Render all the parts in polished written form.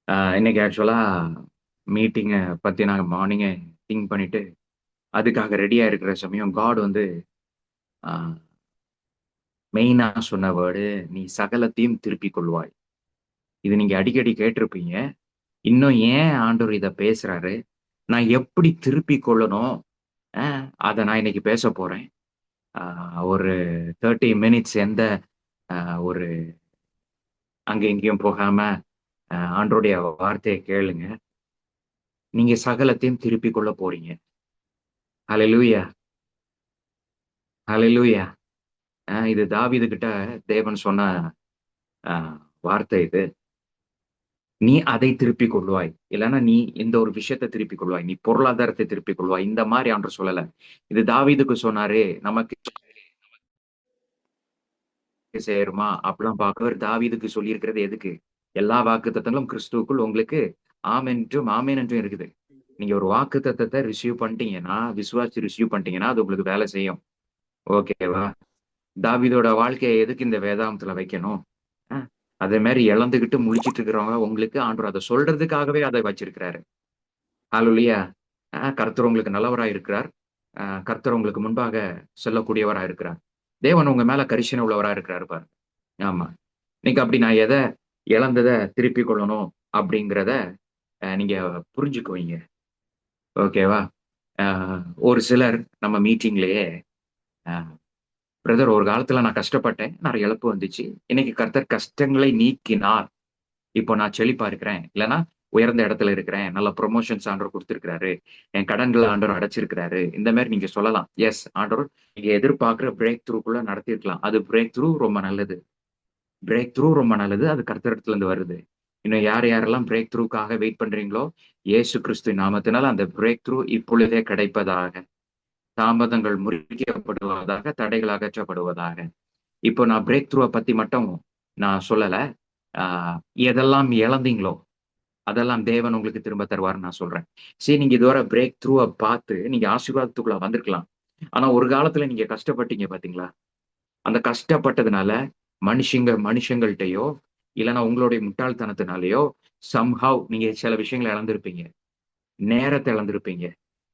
இன்னைக்கு ஆக்சுவலா மீட்டிங்கை பத்தி நாங்க மார்னிங்கே திங்க் பண்ணிட்டு அதுக்காக ரெடியா இருக்கிற சமயம் காட் வந்து மெயினா சொன்ன வேர்டு, நீ சகலத்தையும் திருப்பிக் கொள்வாய். இது நீங்க அடிக்கடி கேட்டிருப்பீங்க. இன்னும் ஏன் ஆண்டவர் இத பேசுறாரு, நான் எப்படி திருப்பிக் கொள்ளணும், அத நான் இன்னைக்கு பேச போறேன். ஒரு 30 மினிட்ஸ் எந்த ஒரு அங்க இங்கேயும் போகாம ஆண்டவருடைய வார்த்தையை கேளுங்க. நீங்க சகலத்தையும் திருப்பிக் கொள்ள போறீங்க. ஹalleluya, ஹalleluya. இது தாவீது கிட்ட தேவன் சொன்ன அ வார்த்தை இது. நீ அதை திருப்பிக் கொள்வாய். இல்லன்னா நீ இந்த ஒரு விஷயத்த திருப்பிக் கொள்வாய். நீ பொருளாதாரத்தை திருப்பிக் கொள்வாய். இந்த மாரி ஆண்டவர் சொல்லல. இது தாவீதுக்கு சொன்னாரு. நமக்கு சேருமா? அப்படிலாம் பார்க்கிறவர் தாவீதுக்கு சொல்லியிருக்கிறது எதுக்கு? எல்லா வாக்குத்தத்தங்களும் கிறிஸ்துவுக்குள் உங்களுக்கு ஆம் என்றும், ஆமென் என்றும் இருக்குது. நீங்க ஒரு வாக்குத்தத்தத்த ரிசீவ் பண்ணிட்டீங்கன்னா, விசுவாசிச்சு ரிசீவ் பண்ணிட்டீங்கன்னா, அது உங்களுக்கு வேலை செய்யும். ஓகேவா? தாவீதோட வாழ்க்கைய எதுக்கு இந்த வேதாகமத்துல வைக்கணும்? அ அதே மாரி இழந்துகிட்டு முழிச்சிட்டு இருக்கிறவங்க உங்களுக்கு ஆண்டவர் அத சொல்றதுக்காகவே அத வச்சிருக்கிறாரு. ஹalleluya. கர்த்தர் உங்களுக்கு நல்லவரா இருக்கிறார். கர்த்தர் உங்களுக்கு முன்பாக செல்லக்கூடியவரா இருக்கிறார். தேவன் உங்க மேல கரிசனை உள்ளவரா இருக்கிறாரு பாருங்க. ஆமா. நீங்க அப்படி நான் எத இழந்தத திருப்பிக் கொள்ளணும் அப்படிங்கிறத நீங்க புரிஞ்சுக்குவீங்க. ஓகேவா? அ ஒரு சிலர் நம்ம மீட்டிங்லயே அ பிரதர் ஒரு காலத்துல நான் கஷ்டப்பட்டேன். நெறைய இழப்பு வந்துச்சு. இன்னைக்கு கர்த்தர் கஷ்டங்களை நீக்கினார். இப்போ நான் செழிப்பா இருக்கிறேன். இல்லன்னா உயர்ந்த இடத்துல இருக்கிறேன். நல்ல புரமோஷன்ஸ் ஆண்டவர் குடுத்திருக்கிறாரு. என் கடன்கள ஆண்டவர் அடைச்சிருக்கிறாரு. இந்த மாரி நீங்க சொல்லலாம். எஸ் ஆண்டவர் நீங்க எதிர்பார்க்கிற பிரேக் த்ரூக்குள்ள நடத்தியிருக்கலாம். அது பிரேக் த்ரூ ரொம்ப நல்லது. பிரேக் த்ரூ ரொம்ப நல்லது. அது கர்த்தரிடத்துல இருந்து வருது. இன்னும் யார் யாரெல்லாம் பிரேக் த்ரூக்காக வெயிட் பண்றீங்களோ, இயேசு கிறிஸ்துவின் நாமத்தினால அந்த பிரேக் த்ரூ இப்பொழுதே கிடைப்பதாக. தாமதங்கள் முறிக்கப்படுவதாக, தடைகள் அகற்றப்படுவதாக. இப்போ நான் பிரேக் த்ரூவ பத்தி மட்டும் நான் சொல்லல. ஆ எதெல்லாம் இழந்தீங்களோ அதெல்லாம் தேவன் உங்களுக்கு திரும்ப தருவார்ன்னு நான் சொல்றேன். சரி நீங்க இதுவரை பிரேக் த்ரூவ பார்த்து நீங்க ஆசீர்வாதத்துக்குள்ள வந்திருக்கலாம். ஆனா ஒரு காலத்துல நீங்க கஷ்டப்பட்டீங்க பார்த்தீங்களா? அந்த கஷ்டப்பட்டதுனால மனுஷங்கள்ட்டயோ, இல்லன்னா உங்களுடைய முட்டாள்தனத்தினாலயோ சம்ஹவ் நீங்க சில விஷயங்கள இழந்திருப்பீங்க. நேரத்த இழந்திருப்பீங்க.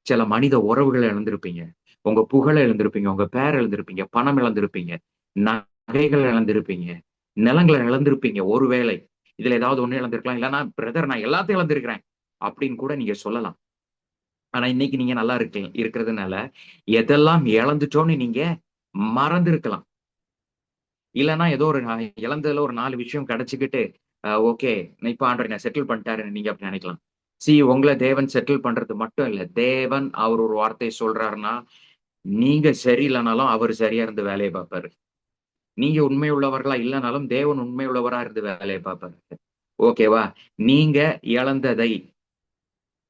சில மனித உறவுகள இழந்திருப்பீங்க. உங்க புகழ இழந்திருப்பீங்க. உங்க பேர இழந்திருப்பீங்க. பணம் இழந்திருப்பீங்க. நகைகள் இழந்திருப்பீங்க. நிலங்கள இழந்திருப்பீங்க ஒருவேளை. இதுல ஏதாவது ஒண்ணு இழந்திருக்கலாம். இல்லன்னா பிரதர் நான் எல்லாத்தையும் இழந்திருக்கிறேன். அப்படின்னு கூட நீங்க சொல்லலாம். ஆனா இன்னைக்கு நீங்க நல்லா இருக்கிறதுனால, எதெல்லாம் இழந்துட்டோம்னு நீங்க மறந்திருக்கலாம். இல்லன்னா ஏதோ ஒரு இழந்ததுல ஒரு 4 விஷயம் கிடைச்சுக்கிட்டு, ஓகே இப்ப ஆண்டவர் என்ன செட்டில் பண்ணிட்டாருன்னு நீங்க அப்படி நினைக்கலாம். உங்கள தேவன் செட்டில் பண்றது மட்டும் இல்ல. தேவன் அவர் ஒரு வார்த்தைய சொல்றாருன்னா, நீங்க சரியில்லனாலும் அவரு சரியா இருந்து வேலைய பார்ப்பாரு. நீங்க உண்மை உள்ளவர்களா இல்லனாலும் தேவன் உண்மை உள்ளவரா இருந்து வேலைய பார்ப்பாரு. ஓகேவா? நீங்க இழந்ததை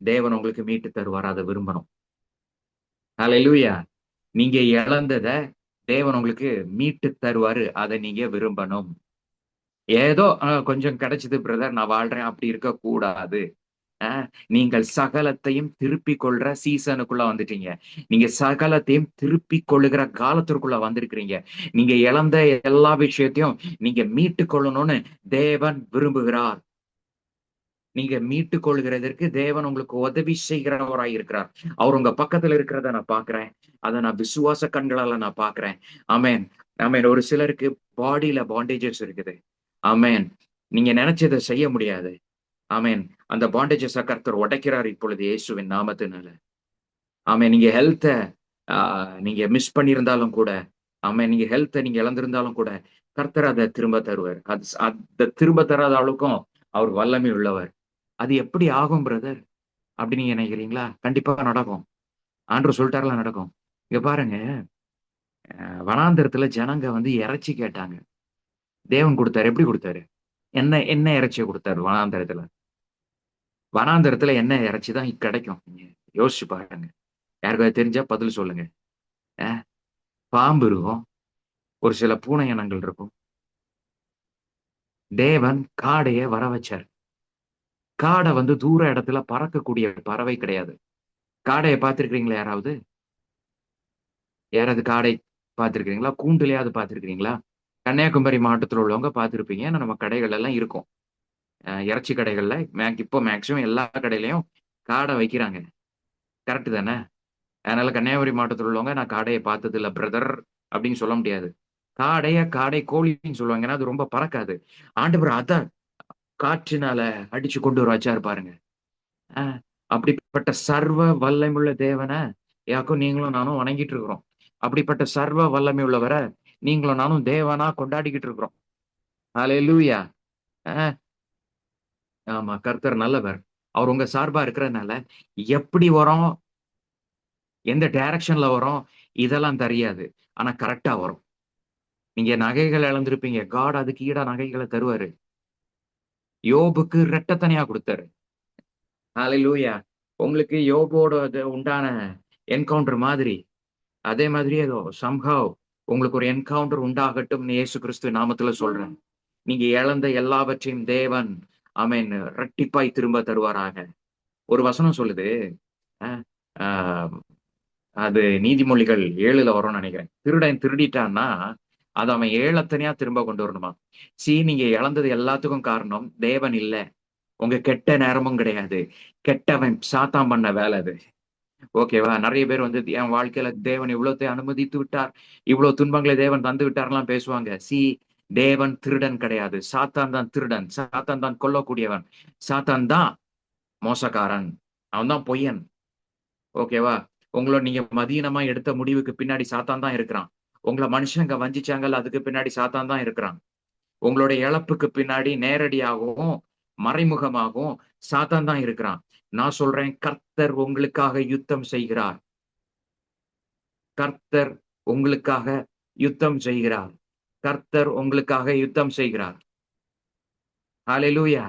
தேவன் உங்களுக்கு மீட்டு தருவார். அத விரும்பணும். ஹalleluya. நீங்க இழந்தத தேவன் உங்களுக்கு மீட்டு தருவாரு. அத நீங்க விரும்பணும். ஏதோ கொஞ்சம் கிடைச்சது பிரதர் நான் வாழ்றேன் அப்படி இருக்கக்கூடாது. அ நீங்கள் சகலத்தையும் திருப்பிக் கொள்ற சீசனுக்குள்ள வந்துட்டீங்க. நீங்க சகலத்தையும் திருப்பிக் கொள்ளுகிற காலத்திற்குள்ள வந்திருக்கிறீங்க. நீங்க இழந்த எல்லா விஷயத்தையும் நீங்க மீட்டுக் கொள்ளணும்னு தேவன் விரும்புகிறார். நீங்க மீட்டுக் கொள்கிறதற்கு தேவன் உங்களுக்கு உதவி செய்கிறவராய் இருக்கிறார். அவர் உங்க பக்கத்துல இருக்கிறத நான் பார்க்கிறேன். அத நான் விசுவாச கண்களால நான் பார்க்கிறேன். ஆமென். ஆமென். ஒரு சிலருக்கு பாடியில பாண்டேஜஸ் இருக்குது. ஆமென். நீங்க நெனச்சத செய்ய முடியாது. ஆமென். அந்த பாண்டேஜஸ கர்த்தர் உடைக்கிறார் இப்பொழுது இயேசுவின் நாமத்தினால. ஆமென். நீங்க ஹெல்த்த ஆ நீங்க மிஸ் பண்ணியிருந்தாலும் கூட, ஆமென். நீங்க ஹெல்த்த நீங்க இழந்திருந்தாலும் கூட, கர்த்தர் அத திரும்ப தருவார். அத திரும்ப தராத அளவுக்கும் அவர் வல்லமை உள்ளவர். அது எப்படி ஆகும் பிரதர்? அப்படி நீங்க நினைக்கிறீங்களா? கண்டிப்பா நடக்கும். ஆண்டவர் சொல்ட்டார்ல நடக்கும். இங்க பாருங்க, வனாந்தரத்துல ஜனங்க வந்து இறைச்சி கேட்டாங்க. தேவன் குடுத்தாரு. எப்படி குடுத்தாரு? என்ன என்ன இறைச்சிய குடுத்தாரு வனாந்தரத்துல? வனாந்தரத்துல என்ன இறைச்சி தான் கிடைக்கும்? நீங்க யோசிச்சு பாருங்க. யாருக்காவது தெரிஞ்சா பதில் சொல்லுங்க. அ பாம்பு இருக்கும். ஒரு சில பூனை இனங்கள் இருக்கும். தேவன் காடைய வர வச்சார். காட வந்து தூர இடத்துல பறக்கக்கூடிய பறவை கிடையாது. காடைய பார்த்திருக்கிறீங்களா யாராவது? யாராவது காடை பார்த்திருக்கிறீங்களா? கூண்டுலயாவது பார்த்திருக்கிறீங்களா? கன்னியாகுமரி மாவட்டத்துல உள்ளவங்க பார்த்திருப்பீங்க. ஏன்னா நம்ம கடைகள் எல்லாம் இருக்கும். இறைச்சி கடைகள்ல இப்போ மேக்சிமம் எல்லா கடையிலயும் காடை வைக்கிறாங்க. கரெக்ட் தானே? அதனால கன்னியாகுமரி மாவட்டத்தில் உள்ளவங்க நான் காடையை பார்த்தது இல்ல பிரதர் அப்படின்னு சொல்ல முடியாது. காடை கோழின்னு சொல்லுவாங்க. ஏன்னா அது ரொம்ப பறக்காது. ஆண்டவர் அத காற்றினால அடிச்சு கொண்டு வர வச்சாரு பாருங்க. அஹ் அப்படிப்பட்ட சர்வ வல்லமையுள்ள தேவனை யாக்கும் நீங்களும் நானும் வணங்கிட்டு இருக்கிறோம். அப்படிப்பட்ட சர்வ வல்லமை உள்ளவரை நீங்களும் நானும் தேவனா கொண்டாடிக்கிட்டு இருக்கிறோம். ஹalleluya. அஹ் ஆமா, கர்த்தர் நல்லவர். அவர் உங்க சார்பா இருக்கிறதுனால எப்படி வரும், எந்த டைரக்ஷன்ல வரும் இதெல்லாம் தெரியாது. ஆனா கரெக்டா வரும். நீங்க நகைகள் இழந்திருப்பீங்க. காட் அதுக்கு ஈடா நகைகளை தருவாரு. யோபுக்கு ரெட்டத்தனையா கொடுத்தாரு. ஹalleluya. உங்களுக்கு யோபோட உண்டான என்கவுண்டர் மாதிரி அதே மாதிரி ஏதோ சம்ஹவ் உங்களுக்கு ஒரு என்கவுண்டர் உண்டாகட்டும்னு இயேசு கிறிஸ்து நாமத்துல சொல்றேன். நீங்க இழந்த எல்லாவற்றையும் தேவன் ஆமென் ரெட்டிப்பாய் திரும்ப தருவாராக. ஒரு வசனம் சொல்லுது. அஹ், ஆஹ், அது நீதிமொழிகள் 7ல வரும்னு நினைக்கிறேன். திருடன் திருடிட்டான்னா அது அவன் ஏழத்தனையா திரும்ப கொண்டு வரணுமா. நீங்க இழந்தது எல்லாத்துக்கும் காரணம் தேவன் இல்ல. உங்க கெட்ட நேரமும் கிடையாது. கெட்டவன் சாத்தான் பண்ண வேலை அது. ஓகேவா? நிறைய பேர் வந்து என் வாழ்க்கையில தேவன் இவ்வளத்தை அனுமதித்து விட்டார், இவ்வளவு துன்பங்களை தேவன் தந்து விட்டார்லாம் பேசுவாங்க. தேவன் திருடன் கிடையாது. சாத்தான் தான் திருடன். சாத்தான் தான் கொல்லக்கூடியவன். சாத்தான் தான் மோசக்காரன். அவன் தான் பொய்யன். ஓகேவா? உங்கள நீங்க மதீனமா எடுத்த முடிவுக்கு பின்னாடி சாத்தான் தான் இருக்கிறான். உங்கள மனுஷங்க வஞ்சிச்சாங்கல்ல, அதுக்கு பின்னாடி சாத்தான் தான் இருக்கிறான். உங்களுடைய இழப்புக்கு பின்னாடி நேரடியாகவும் மறைமுகமாகவும் சாத்தான் தான் இருக்கிறான். நான் சொல்றேன், கர்த்தர் உங்களுக்காக யுத்தம் செய்கிறார். கர்த்தர் உங்களுக்காக யுத்தம் செய்கிறார். கர்த்தர் உங்களுக்காக யுத்தம் செய்கிறார். ஹalleluya.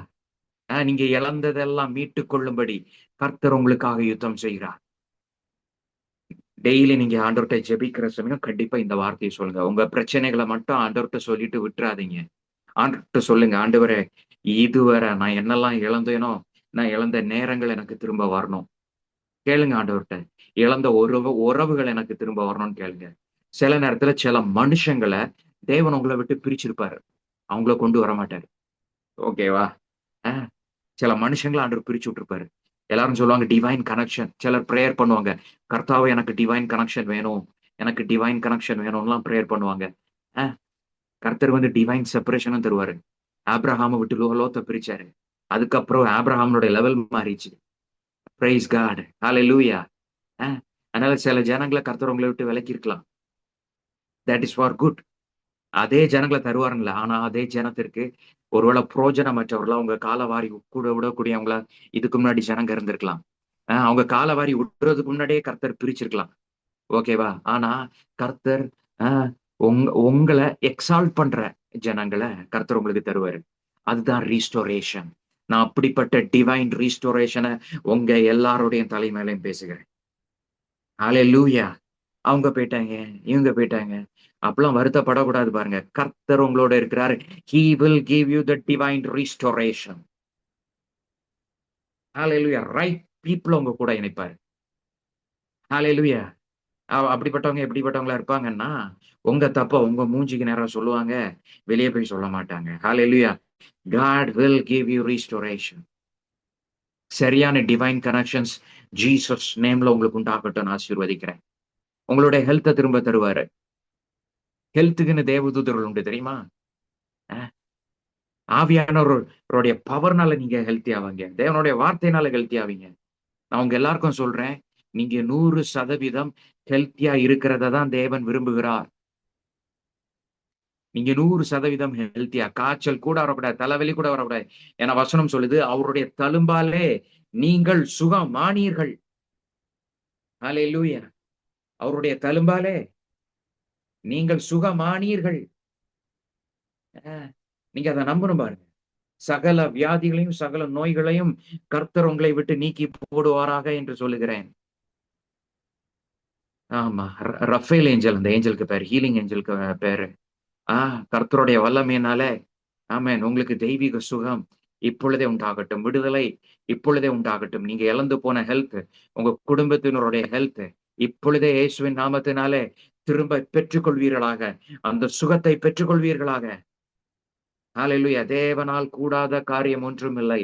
நீங்க இழந்ததெல்லாம் மீட்டுக் கொள்ளும்படி கர்த்தர் உங்களுக்காக யுத்தம் செய்கிறார். டெய்லி நீங்க ஆண்டவர்ட்ட ஜெபிக்கிற சமயம் கண்டிப்பா இந்த வார்த்தையை சொல்லுங்க. உங்க பிரச்சனைகளை மட்டும் ஆண்டவர்ட்ட சொல்லிட்டு விட்டுறாதீங்க. ஆண்டவர்ட்ட சொல்லுங்க, ஆண்டவரே இதுவரை நான் என்னெல்லாம் இழந்தேனோ, நான் இழந்த நேரங்கள் எனக்கு திரும்ப வரணும். கேளுங்க ஆண்டவர்ட்ட. இழந்த உறவுகள் எனக்கு திரும்ப வரணும்னு கேளுங்க. சில நேரத்துல சில மனுஷங்கள தேவன் உங்கள விட்டு பிரிச்சிருப்பாரு. அவங்கள கொண்டு வரமாட்டாரு. ஓகேவா? அ சில மனுஷங்கள ஆண்டவர் பிரிச்சு விட்டுருப்பாரு. எல்லாரும் சொல்லுவாங்க டிவைன் கனெக்ஷன். சிலர் பிரேயர் பண்ணுவாங்க. கர்த்தாவே எனக்கு டிவைன் கனெக்ஷன் வேணும். எனக்கு டிவைன் கனெக்ஷன் வேணும்லாம் பிரேயர் பண்ணுவாங்க. அ கர்த்தர் வந்து டிவைன் செப்பரேஷனும் தருவாரு. ஆபிரகாம விட்டு லோத்த பிரிச்சாரு. அதுக்கப்புறம் ஆபிரகாமோட லெவல் மாறிச்சு. Praise God. ஹalleluya. அ அதனால சில ஜனங்கள கர்த்தர் உங்கள விட்டு விலக்கி இருக்கலாம். That is for good. அதே ஜனங்கள தருவாருங்களா? ஆனா அதே ஜனத்திற்கு ஒருவேளை புரோஜனமற்றவர்களா உங்க காலவாரி கூட விடக்கூடியவங்களா இதுக்கு முன்னாடி ஜனங்க இருந்திருக்கலாம். அவங்க காலவாரி விடுறதுக்கு முன்னாடியே கர்த்தர் பிரிச்சிருக்கலாம். ஓகேவா? ஆனா கர்த்தர் அ உங்கள எக்ஸால்ட் பண்ற ஜனங்கள கர்த்தர் உங்களுக்கு தருவாரு. அதுதான் ரீஸ்டோரேஷன். நான் அப்படிப்பட்ட டிவைன் ரீஸ்டோரேஷன உங்க எல்லாருடைய தலை மேலயும் பேசுகிறேன். ஹalleluya. அவங்க போயிட்டாங்க, இவங்க போயிட்டாங்க. அப்பலாம் வருத்தப்படக்கூடாது பாருங்க. கர்த்தர் உங்களோட இருக்கிறாரு. He will give you the divine restoration. ஹalleluya. ரைட் பீப்பிள உங்க கூட இணைப்பாரு. ஹalleluya. அப்படிப்பட்டவங்க எப்படிப்பட்டவங்களா இருப்பாங்கன்னா, உங்க தப்ப உங்க மூஞ்சிக்கு நேரா சொல்லுவாங்க. வெளிய போய் சொல்ல மாட்டாங்க. ஹalleluya. God will give you restoration. சரியான டிவைன் கனெக்ஷன்ஸ் ஜீசஸ் நேம்ல உங்களுக்கு உண்டாகட்டும்னு ஆசீர்வதிக்கிறேன். உங்களுடைய ஹெல்த்த திரும்ப தருவாரு. ஹெல்த்துக்குன்னு தேவதூதர்கள் உண்டு தெரியுமா? அ ஆவியானவருடைய பவர்னால நீங்க ஹெல்த்தி ஆவீங்க. தேவனுடைய வார்த்தையினால ஹெல்த்தி ஆவீங்க. நான் உங்க எல்லாருக்கும் சொல்றேன், நீங்க 100% ஹெல்த்தியா இருக்கிறத தான் தேவன் விரும்புகிறார். நீங்க 100% ஹெல்த்தியா காய்ச்சல் கூட வரக்கூடாது, தலைவலி கூட வரக்கூடாது. ஏன்னா வசனம் சொல்லுது, அவருடைய தழும்பாலே நீங்கள் சுகமானீர்கள். ஹalleluya. அவருடைய தழும்பாலே நீங்கள் சுகமானீர்கள். அ நீங்க அத நம்பணும் பாருங்க. சகல வியாதிகளையும், சகல நோய்களையும் கர்த்தர் உங்களை விட்டு நீக்கி போடுவாராக என்று சொல்லுகிறேன். ஆமா. ரஃபேல் ஏஞ்சல் அந்த ஏஞ்சலுக்கு பேரு. ஹீலிங் ஏஞ்சலுக்கு பேரு. ஆ கர்த்தருடைய வல்லமையினாலே ஆமென். உங்களுக்கு தெய்வீக சுகம் இப்பொழுதே உண்டாகட்டும். விடுதலை இப்பொழுதே உண்டாகட்டும். நீங்க இழந்து போன ஹெல்த், உங்க குடும்பத்தினருடைய ஹெல்த் இப்பொழுதே இயேசுவின் நாமத்தினாலே திரும்ப பெற்றுக்கொள்வீர்களாக. அந்த சுகத்தை பெற்றுக்கொள்வீர்களாக. ஹalleluya. தேவனால் கூடாத காரியம் ஒன்றும் இல்லை.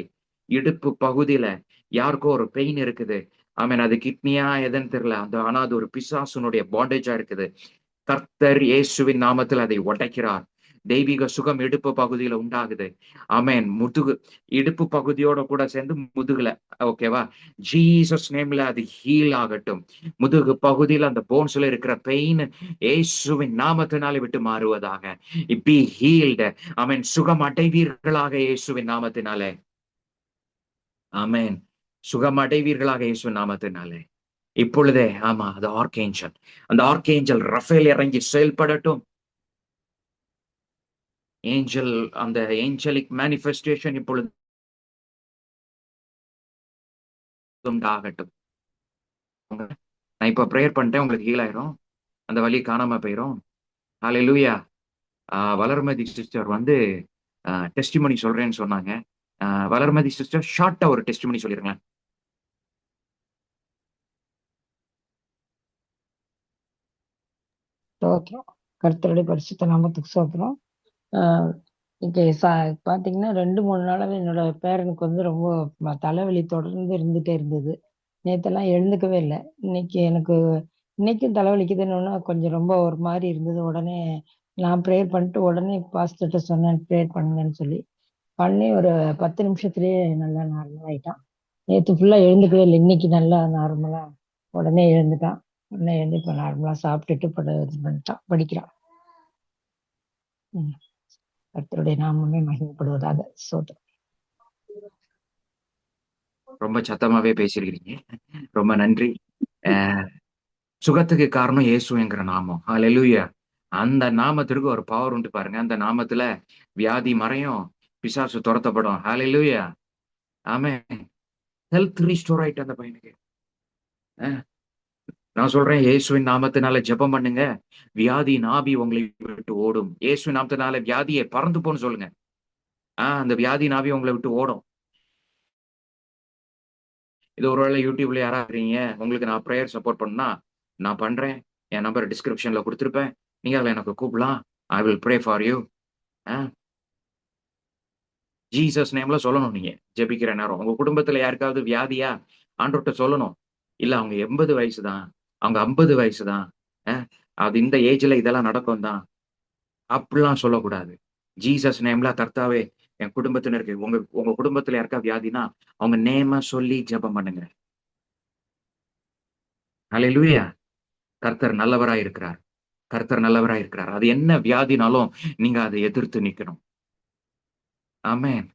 இடுப்பு பகுதியில யாருக்கோ ஒரு பெயின் இருக்குது. ஆமென். அது கிட்னியா எதுன்னு தெரியல. ஆனா அது ஒரு பிசாசுனுடைய பாண்டேஜா இருக்குது. கர்த்தர் இயேசுவின் நாமத்தில் அதை உடைக்கிறார். தெய்வீக சுகம் இடுப்பு பகுதியில உண்டாகுது. ஆமென். இடுப்பு பகுதியோட கூட சேர்ந்து முதுகுல. ஓகேவா? ஜீசஸ் நேம்ல அது ஹீல் ஆகட்டும். முதுகு பகுதியில அந்த போன்ஸ்ல இருக்கிற பெயின் இயேசுவின் நாமத்தினாலே விட்டு மாறுவதாக. Be healed. ஆமென். சுகம் அடைவீர்களாக இயேசுவின் நாமத்தினாலே. ஆமென். சுகம் அடைவீர்களாக இயேசுவின் நாமத்தினாலே. இப்பொழுதே ஆமா அது ஆர்க்ஏஞ்சல். அந்த ஆர்க்ஏஞ்சல் ரஃபேல் இறங்கி செயல்படட்டும். ஏஞ்சல் அந்த ஏஞ்சலிக் மேனிஃபெஸ்டேஷன் இப்பொழுது உண்டாகட்டும். நான் இப்ப பிரேயர் பண்ணிட்டேன். உங்களுக்கு ஹீல் ஆயிரும். அந்த வலி காணாம போயிரும். ஹalleluya. வளர்மதி சிஸ்டர் வந்து டெஸ்டிமோனி சொல்றேன்னு சொன்னாங்க. வளர்மதி சிஸ்டர் ஷார்ட்டா ஒரு டெஸ்டிமோனி சொல்லிருங்களேன். ஸ்தோத்திரம். கர்த்தருடைய பரிசுத்த நாமத்துக்கு ஸ்தோத்திரம். ஆஹ் இன்னைக்கு பாத்தீங்கன்னா 2-3 நாளாவே என்னோட பேரனுக்கு வந்து ரொம்ப தலைவலி தொடர்ந்து இருந்துட்டே இருந்தது. நேத்தெல்லாம் எழுந்துக்கவே இல்லை. இன்னைக்கும் தலைவலிக்குதுன்னு கொஞ்சம் ரொம்ப ஒரு மாதிரி இருந்தது. உடனே நான் ப்ரேயர் பண்ணிட்டு உடனே பாஸ்டர்கிட்ட சொன்னேன் ப்ரேயர் பண்ணுங்கன்னு சொல்லி பண்ணி ஒரு 10 நிமிஷத்துலயே நல்லா நார்மல் ஆயிட்டான். நேத்து ஃபுல்லா எழுந்துக்கவே இல்லை. இன்னைக்கு நல்லா நார்மலா உடனே எழுந்துட்டான். உடனே எழுந்து இப்ப நார்மலா சாப்பிட்டுட்டு இது பண்ணிட்டான், படிக்கிறான். கர்த்தருடைய நாமமே மகிமைப்படுவதாக. சோதரம். ரொம்ப சத்தமாவே பேசியிருக்கிறீங்க. ரொம்ப நன்றி. சுகத்துக்கு காரணம் இயேசுங்கிற நாமம். ஹalleluya. அந்த நாமத்திற்கு ஒரு பவர் உண்டு பாருங்க. அந்த நாமத்துல வியாதி மறையும், பிசாசு துரத்தப்படும். ஹalleluya. ஆமென். ஹெல்த் ரீஸ்டோர் ஆயிட்டு அந்த பையனுக்கு. நான் சொல்றேன் இயேசுவின் நாமத்தினால ஜெபம் பண்ணுங்க. வியாதி நாபி உங்களை விட்டு ஓடும். இயேசுவின் நாமத்தினால வியாதியை பறந்து போன்னு சொல்லுங்க. அந்த வியாதி நாபி உங்களை விட்டு ஓடும். இது ஒருவேளை யூடியூப்ல யாராகிறீங்க, உங்களுக்கு நான் ப்ரேயர் சப்போர்ட் பண்ணா நான் பண்றேன். என் நம்பர் டிஸ்கிரிப்ஷன்ல கொடுத்துருப்பேன். நீங்க அதில் எனக்கு கூப்பிடலாம். I will pray for you. Jesus நேம்ல சொல்லணும். நீங்க ஜெபிக்கிற நேரம் உங்க குடும்பத்துல யாருக்காவது வியாதியா ஆண்டவர்கிட்ட சொல்லணும். இல்ல அவங்க 80 வயசு தான், அவங்க 50 வயசு தான், அது இந்த ஏஜ்ல இதெல்லாம் நடக்கும் தான், அப்படிலாம் சொல்லக்கூடாது. ஜீசஸ் நேம்ல கர்த்தாவே என் குடும்பத்தினருக்கு உங்க உங்க குடும்பத்துல யாருக்கா வியாதினா அவங்க நேம சொல்லி ஜெபம் பண்ணுங்க. ஹalleluya. கர்த்தர் நல்லவராய் இருக்கிறார். கர்த்தர் நல்லவராய் இருக்கிறார். அது என்ன வியாதினாலும் நீங்க அதை எதிர்த்து நிக்கணும். ஆமென்.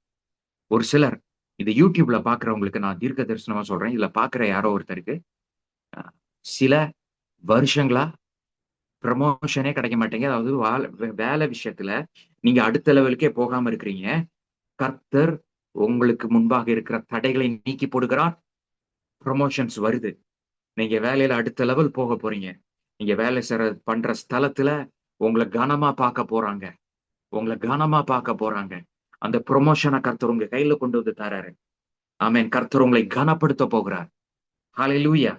ஒரு சிலர் இது யூடியூப்ல பாக்குறவங்களுக்கு நான் தீர்க்க தரிசனமா சொல்றேன். இதுல பாக்குற யாரோ ஒருத்தருக்கு சில வருஷங்களா ப்ரமோஷனே கிடைக்க மாட்டேங்க. அதாவது வேலை விஷயத்துல நீங்க அடுத்த லெவலுக்கே போகாம இருக்கிறீங்க. கர்த்தர் உங்களுக்கு முன்பாக இருக்கிற தடைகளை நீக்கி போடுகிறார். ப்ரமோஷன்ஸ் வருது. நீங்க வேலையில அடுத்த லெவல் போக போறீங்க. நீங்க வேலை பண்ற ஸ்தலத்துல உங்களை கனமா பார்க்க போறாங்க. உங்களை கனமா பார்க்க போறாங்க. அந்த ப்ரொமோஷனை கர்த்தர் உங்க கையில கொண்டு வந்து தராரு. ஆமென். கர்த்தர் உங்களை கனப்படுத்த போகிறார். ஹalleluya.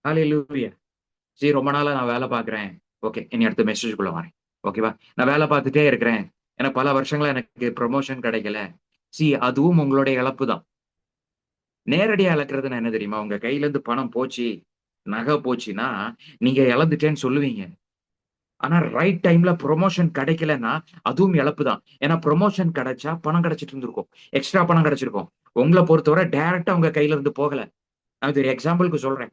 ஹalleluya. சரி, ரொம்ப நாளா நான் வேலை பார்க்கிறேன். ஓகே, இனி அடுத்த மெசேஜ்க்குள்ள வரேன். ஓகேவா? நான் வேலை பார்த்துட்டே இருக்கிறேன். ஏன்னா பல வருஷங்களா எனக்கு ப்ரொமோஷன் கிடைக்கல. அதுவும் உங்களுடைய இழப்பு தான். நேரடியா இழக்கிறதுன்னா என்ன தெரியுமா? உங்க கையில இருந்து பணம் போச்சு, நகை போச்சுன்னா நீங்க இழந்துட்டேன்னு சொல்லுவீங்க. ஆனா ரைட் டைம்ல ப்ரொமோஷன் கிடைக்கலன்னா அதுவும் இழப்பு தான். ஏன்னா ப்ரொமோஷன் கிடைச்சா பணம் கிடைச்சிட்டு இருந்திருக்கும். எக்ஸ்ட்ரா பணம் கிடைச்சிருக்கும். உங்களை பொறுத்தவரை டைரக்டா உங்க கையில இருந்து போகல. நான் இது ஒரு எக்ஸாம்பிளுக்கு சொல்றேன்.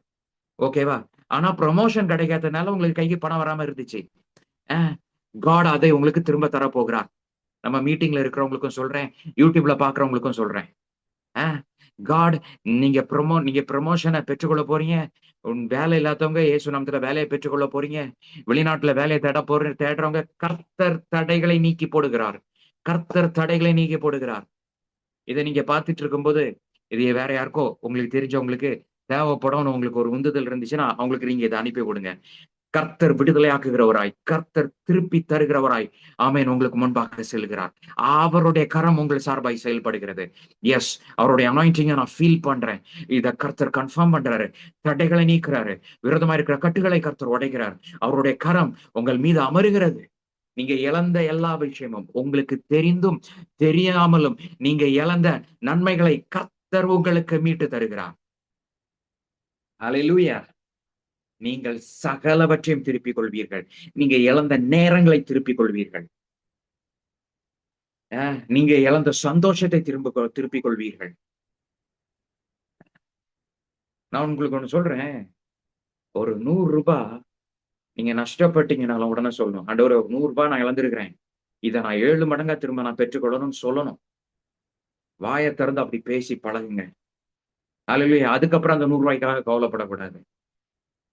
ஓகேவா? ஆனா ப்ரொமோஷன் கிடைக்காதனால உங்களுக்கு கைக்கு பணம் வராம இருந்துச்சு. காட் அதை உங்களுக்கு திரும்ப தர போகிறார். நம்ம மீட்டிங்ல இருக்கிறவங்களுக்கும் சொல்றேன், யூடியூப்ல பாக்குறவங்களுக்கும் சொல்றேன். காட் நீங்க ப்ரமோஷனை பெற்றுக்கொள்ள போறீங்க. வேலை இல்லாதவங்க இயேசு நாமத்துல வேலையை பெற்றுக்கொள்ள போறீங்க. வெளிநாட்டுல வேலையை தேடுறவங்க கர்த்தர் தடைகளை நீக்கி போடுகிறார். கர்த்தர் தடைகளை நீக்கி போடுகிறார். இதை நீங்க பார்த்துட்டு இருக்கும்போது இது வேற யாருக்கோ உங்களுக்கு தெரிஞ்சவங்களுக்கு தேவைப்படும் உங்களுக்கு ஒரு உந்துதல் இருந்துச்சுன்னா அவங்களுக்கு நீங்க இதை அனுப்பி விடுங்க. கர்த்தர் விடுதலையாக்குகிறவராய், கர்த்தர் திருப்பி தருகிறவராய், ஆமென், உங்களுக்கு முன்பாக செல்கிறார். அவருடைய கரம் உங்கள் சார்பாய் செயல்படுகிறது. எஸ், அவருடைய அனாயிண்டிங்கை நான் ஃபீல் பண்றேன். இத கர்த்தர் கன்ஃபார்ம் பண்றாரு. தடைகளை நீக்கிறாரு. விரோதமா இருக்கிற கட்டுகளை கர்த்தர் உடைக்கிறார். அவருடைய கரம் உங்கள் மீது அமருகிறது. நீங்க இழந்த எல்லா விஷயமும் உங்களுக்கு தெரிந்தும் தெரியாமலும் நீங்க இழந்த நன்மைகளை கர்த்தர் உங்களுக்கு மீட்டு தருகிறார். அல்லேலூயா. நீங்கள் சகலவற்றையும் திருப்பிக் கொள்வீர்கள். நீங்க இழந்த நேரங்களை திருப்பிக் கொள்வீர்கள். நீங்க இழந்த சந்தோஷத்தை திருப்பிக் கொள்வீர்கள். நான் உங்களுக்கு ஒண்ணு சொல்றேன். ஒரு ரூ. 100 நீங்க நஷ்டப்பட்டீங்கனாலும் உடனே சொல்லணும். ஆண்டவரே ஒரு ரூ. 100 நான் இழந்திருக்கிறேன். இத நான் 7 மடங்கா திரும்ப நான் பெற்றுக்கொள்ளணும்னு சொல்லணும். வாய திறந்து அப்படி பேசி பழகுங்க. ஹalleluya. அதுக்கப்புறம் அந்த ரூ. 100க்காக கவலைப்படக்கூடாது.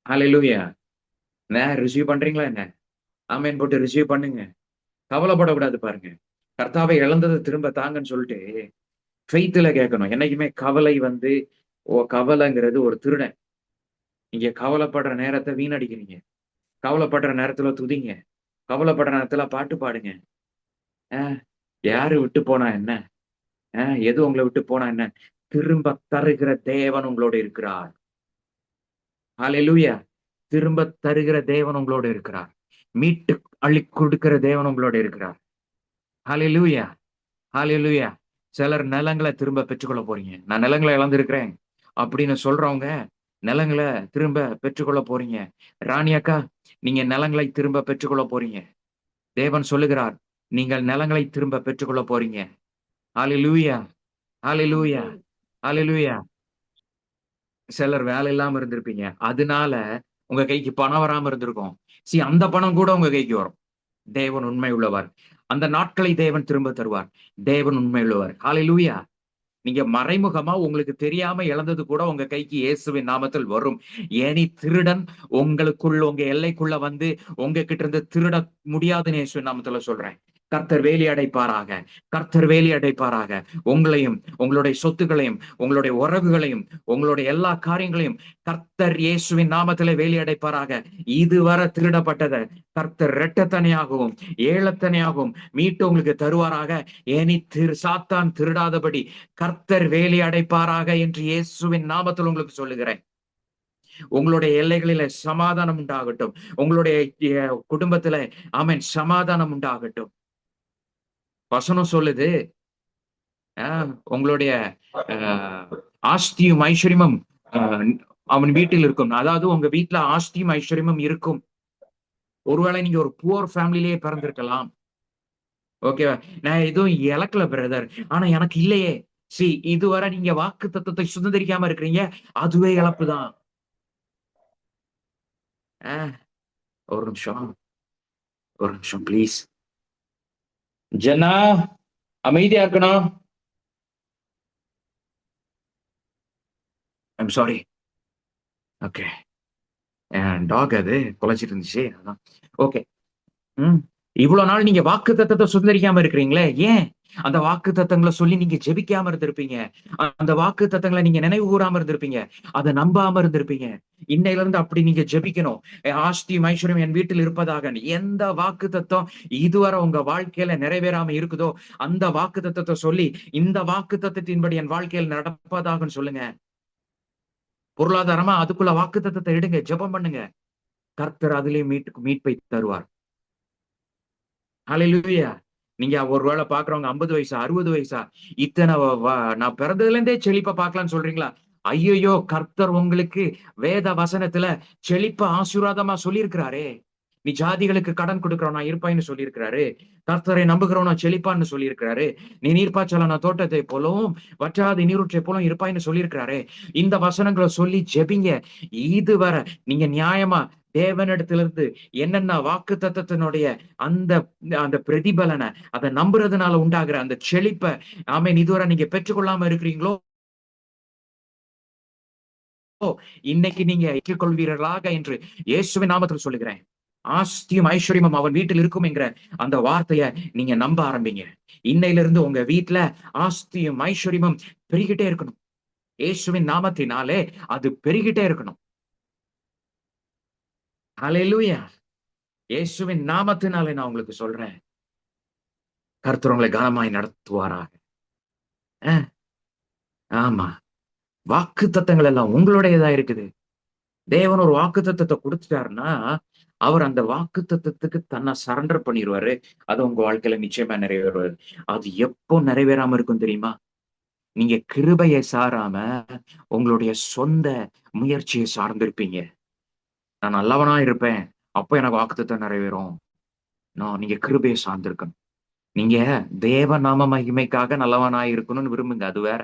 ஹalleluya. ரிசீவ் பண்றீங்களா என்ன? ஆமென் போட்டு ரிசீவ் பண்ணுங்க. கவலைப்படக்கூடாது பாருங்க. கர்த்தாவே இழந்தத திரும்ப தாங்கன்னு சொல்லிட்டு ஃபெய்த்ல கேட்கணும். என்னைக்குமே கவலை வந்து கவலைங்கிறது ஒரு திருடன். நீங்க கவலைப்படுற நேரத்த வீணடிக்கிறீங்க. கவலைப்படுற நேரத்துல துதிங்க. கவலைப்படுற நேரத்துல பாட்டு பாடுங்க. அ யாரு விட்டு போனா என்ன? எது உங்கள விட்டு போனா என்ன? திரும்ப தருகிற தேவன் உங்களோடு இருக்கிறார். ஹalleluya. திரும்ப தருகிற தேவன் உங்களோடு இருக்கிறார். மீட்டு அள்ளிக் குடுக்கிற தேவன் உங்களோடு இருக்கிறார். ஹalleluya. ஹalleluya. சிலர் நிலங்கள திரும்ப பெற்றுக்கொள்ள போறீங்க. நான் நிலங்கள இழந்திருக்கிறேன் அப்படின்னு சொல்றவங்க, நிலங்கள திரும்ப பெற்றுக்கொள்ள போறீங்க. ராணி அக்கா, நீங்க நிலங்களை திரும்ப பெற்றுக்கொள்ள போறீங்க. தேவன் சொல்லுகிறார், நீங்கள் நிலங்களை திரும்ப பெற்றுக்கொள்ள போறீங்க. ஹalleluya. ஹalleluya. ஹalleluya. சிலர் வேலை இல்லாம இருந்திருப்பீங்க. அதனால உங்க கைக்கு பணம் வராம இருந்திருக்கும். அந்த பணம் கூட உங்க கைக்கு வரும். தேவன் உண்மை உள்ளவர். அந்த நாட்களை தேவன் திரும்ப தருவார். தேவன் உண்மை உள்ளவர். ஹalleluya. நீங்க மறைமுகமா உங்களுக்கு தெரியாம இழந்தது கூட உங்க கைக்கு இயேசுவின் நாமத்தில் வரும். ஏனி திருடன் உங்க எல்லைக்குள்ள வந்து உங்ககிட்ட இருந்து திருட முடியாதுன்னு இயேசுவின் நாமத்துல சொல்றேன். கர்த்தர் வேலி அடைப்பாராக. கர்த்தர் வேலி அடைப்பாராக. உங்களையும், உங்களுடைய சொத்துக்களையும், உங்களுடைய உறவுகளையும், உங்களுடைய எல்லா காரியங்களையும் கர்த்தர் இயேசுவின் நாமத்திலே வேலி அடைப்பாராக. இதுவரை திருடப்பட்டத கர்த்தர் இரட்டத்தனையாகவும், ஏழத்தனையாகவும் மீட்டு உங்களுக்கு தருவாராக. ஏனி சாத்தான் திருடாதபடி கர்த்தர் வேலி அடைப்பாராக என்று இயேசுவின் நாமத்தில் உங்களுக்கு சொல்லுகிறேன். உங்களுடைய எல்லைகளில சமாதானம் உண்டாகட்டும். உங்களுடைய குடும்பத்தில ஆமென் சமாதானம் உண்டாகட்டும். வசனம் சொல்லுது, உங்களுடைய அ ஆஸ்தியும் ஐஸ்வரியமும் அ அவன் வீட்டில் இருக்கும். அதாவது உங்க வீட்ல ஆஸ்தியும் ஐஸ்வரியமும் இருக்கும். ஒருவேளை நீங்க ஒரு புவர் ஃபேமிலிலேயே பிறந்திருக்கலாம். ஓகேவா? நான் எதுவும் இழக்கல பிரதர். ஆனா எனக்கு இல்லையே. இதுவரை நீங்க வாக்குத்தத்தத்தை சுதந்திரிக்காம இருக்கிறீங்க. அதுவே இழப்பு தான். அ ஒரு நிமிஷம். ஒரு நிமிஷம் ப்ளீஸ். ஜன்னா, அமைதியா இருக்கணும். I'm sorry. ஓகே. என் டாக் அது கொலைச்சிட்டு இருந்துச்சு. அதான். ஓகே. ம். இவ்வளவு நாள் நீங்க வாக்குத்தத்தத்த சுதந்திரிக்காம இருக்கிறீங்களே, ஏன்? அந்த வாக்குத்தத்தங்கள சொல்லி நீங்க ஜெபிக்காம இருந்திருப்பீங்க. அந்த வாக்குத்தத்தங்கள நீங்க நினைவு கூராம இருந்திருப்பீங்க. அத நம்பாம இருந்திருப்பீங்க. இன்னையிலிருந்து அப்படி நீங்க ஜெபிக்கணும். ஆஸ்தியும் ஐஸ்வர்யம் என் வீட்டில் இருப்பதாக. எந்த வாக்குத்தத்தம் இதுவரை உங்க வாழ்க்கையில நிறைவேறாம இருக்குதோ, அந்த வாக்குத்தத்தத்த சொல்லி, இந்த வாக்குத்தத்தத்தின்படி என் வாழ்க்கையில் நடப்பதாகன்னு சொல்லுங்க. பொருளாதாரமா அதுக்குள்ள வாக்குத்தத்தத்த எடுங்க. ஜெபம் பண்ணுங்க. கர்த்தர் அதிலே மீட்பை தருவார். ஹalleluya. நீங்க ஒரு வேளை பார்க்கிறவங்க 50 வயசா, 60 வயசா, இத்தன நான் பிறந்ததுல இருந்தே செழிப்பா பார்க்கலாம்ன்னு சொல்றீங்களா? ஐய்யயோ! கர்த்தர் உங்களுக்கு வேத வசனத்துல செழிப்ப ஆசீர்வாதமா சொல்லியிருக்கிறாரே. நீ ஜாதிகளுக்கு கடன் கொடுக்கிறவனா இருப்பாய்ன்னு சொல்லியிருக்கிறாரு. கர்த்தரை நம்புகிறவனா செழிப்பான்னு சொல்லியிருக்கிறாரு. நீ நீர்ப்பாய்ச்சலான தோட்டத்தைப் போலவும், வற்றாத நீரூற்றைப் போலவும் இருப்பாய்ன்னு சொல்லியிருக்கிறாரே. இந்த வசனங்கள சொல்லி ஜெபிங்க. இதுவரை நீங்க நியாயமா தேவனிடத்திலிருந்து என்னென்ன வாக்குத்தத்தத்தினுடைய அந்த அந்த பிரதிபலன அத நம்புறதுனால உண்டாகிற அந்த செழிப்ப ஆமென் இதுவரை நீங்க பெற்றுக்கொள்ளாம இருக்கிறீங்களோ, இன்னைக்கு நீங்க ஏற்றுக்கொள்வீர்களாக என்று இயேசுவின் நாமத்தில் சொல்லுகிறேன். ஆஸ்தியும் ஐஸ்வர்யமும் அவன் வீட்டில் இருக்கும் என்கிற அந்த வார்த்தைய நீங்க நம்ப ஆரம்பிங்க. இன்னையிலிருந்து உங்க வீட்ல ஆஸ்தியும் ஐஸ்வர்யமும் பெருகிட்டே இருக்கணும். இயேசுவின் நாமத்தினாலே அது பெருகிட்டே இருக்கணும். ஹalleluya. இயேசுவின் நாமத்தினாலே நான் உங்களுக்கு சொல்றேன். கர்த்தர் உங்களை கனமாய் நடத்துவாராக. அ ஆமா. வாக்குத்தத்தங்கள் எல்லாம் உங்களுடையதா இருக்குது. தேவன் ஒரு வாக்குத்தத்தத்தை கொடுத்துட்டாருன்னா, அவர் அந்த வாக்குத்தத்தத்துக்கு தன்னை சரண்டர் பண்ணிருவாரு. அது உங்க வாழ்க்கையில நிச்சயமா நிறைவேறுவாரு. அது எப்போ நிறைவேறாம இருக்கும் தெரியுமா? நீங்க கிருபையை சாராம, உங்களுடைய சொந்த முயற்சியை சார்ந்திருப்பீங்க. நான் நல்லவனா இருப்பேன். அப்ப எனக்கு வாக்குத்தத்தம் நிறைவேறும். நோ, நீங்க கிருபையை சார்ந்திருக்கணும். நீங்க தேவ நாம மகிமைக்காக நல்லவனா இருக்கணும்னு விரும்புங்க. அது வேற.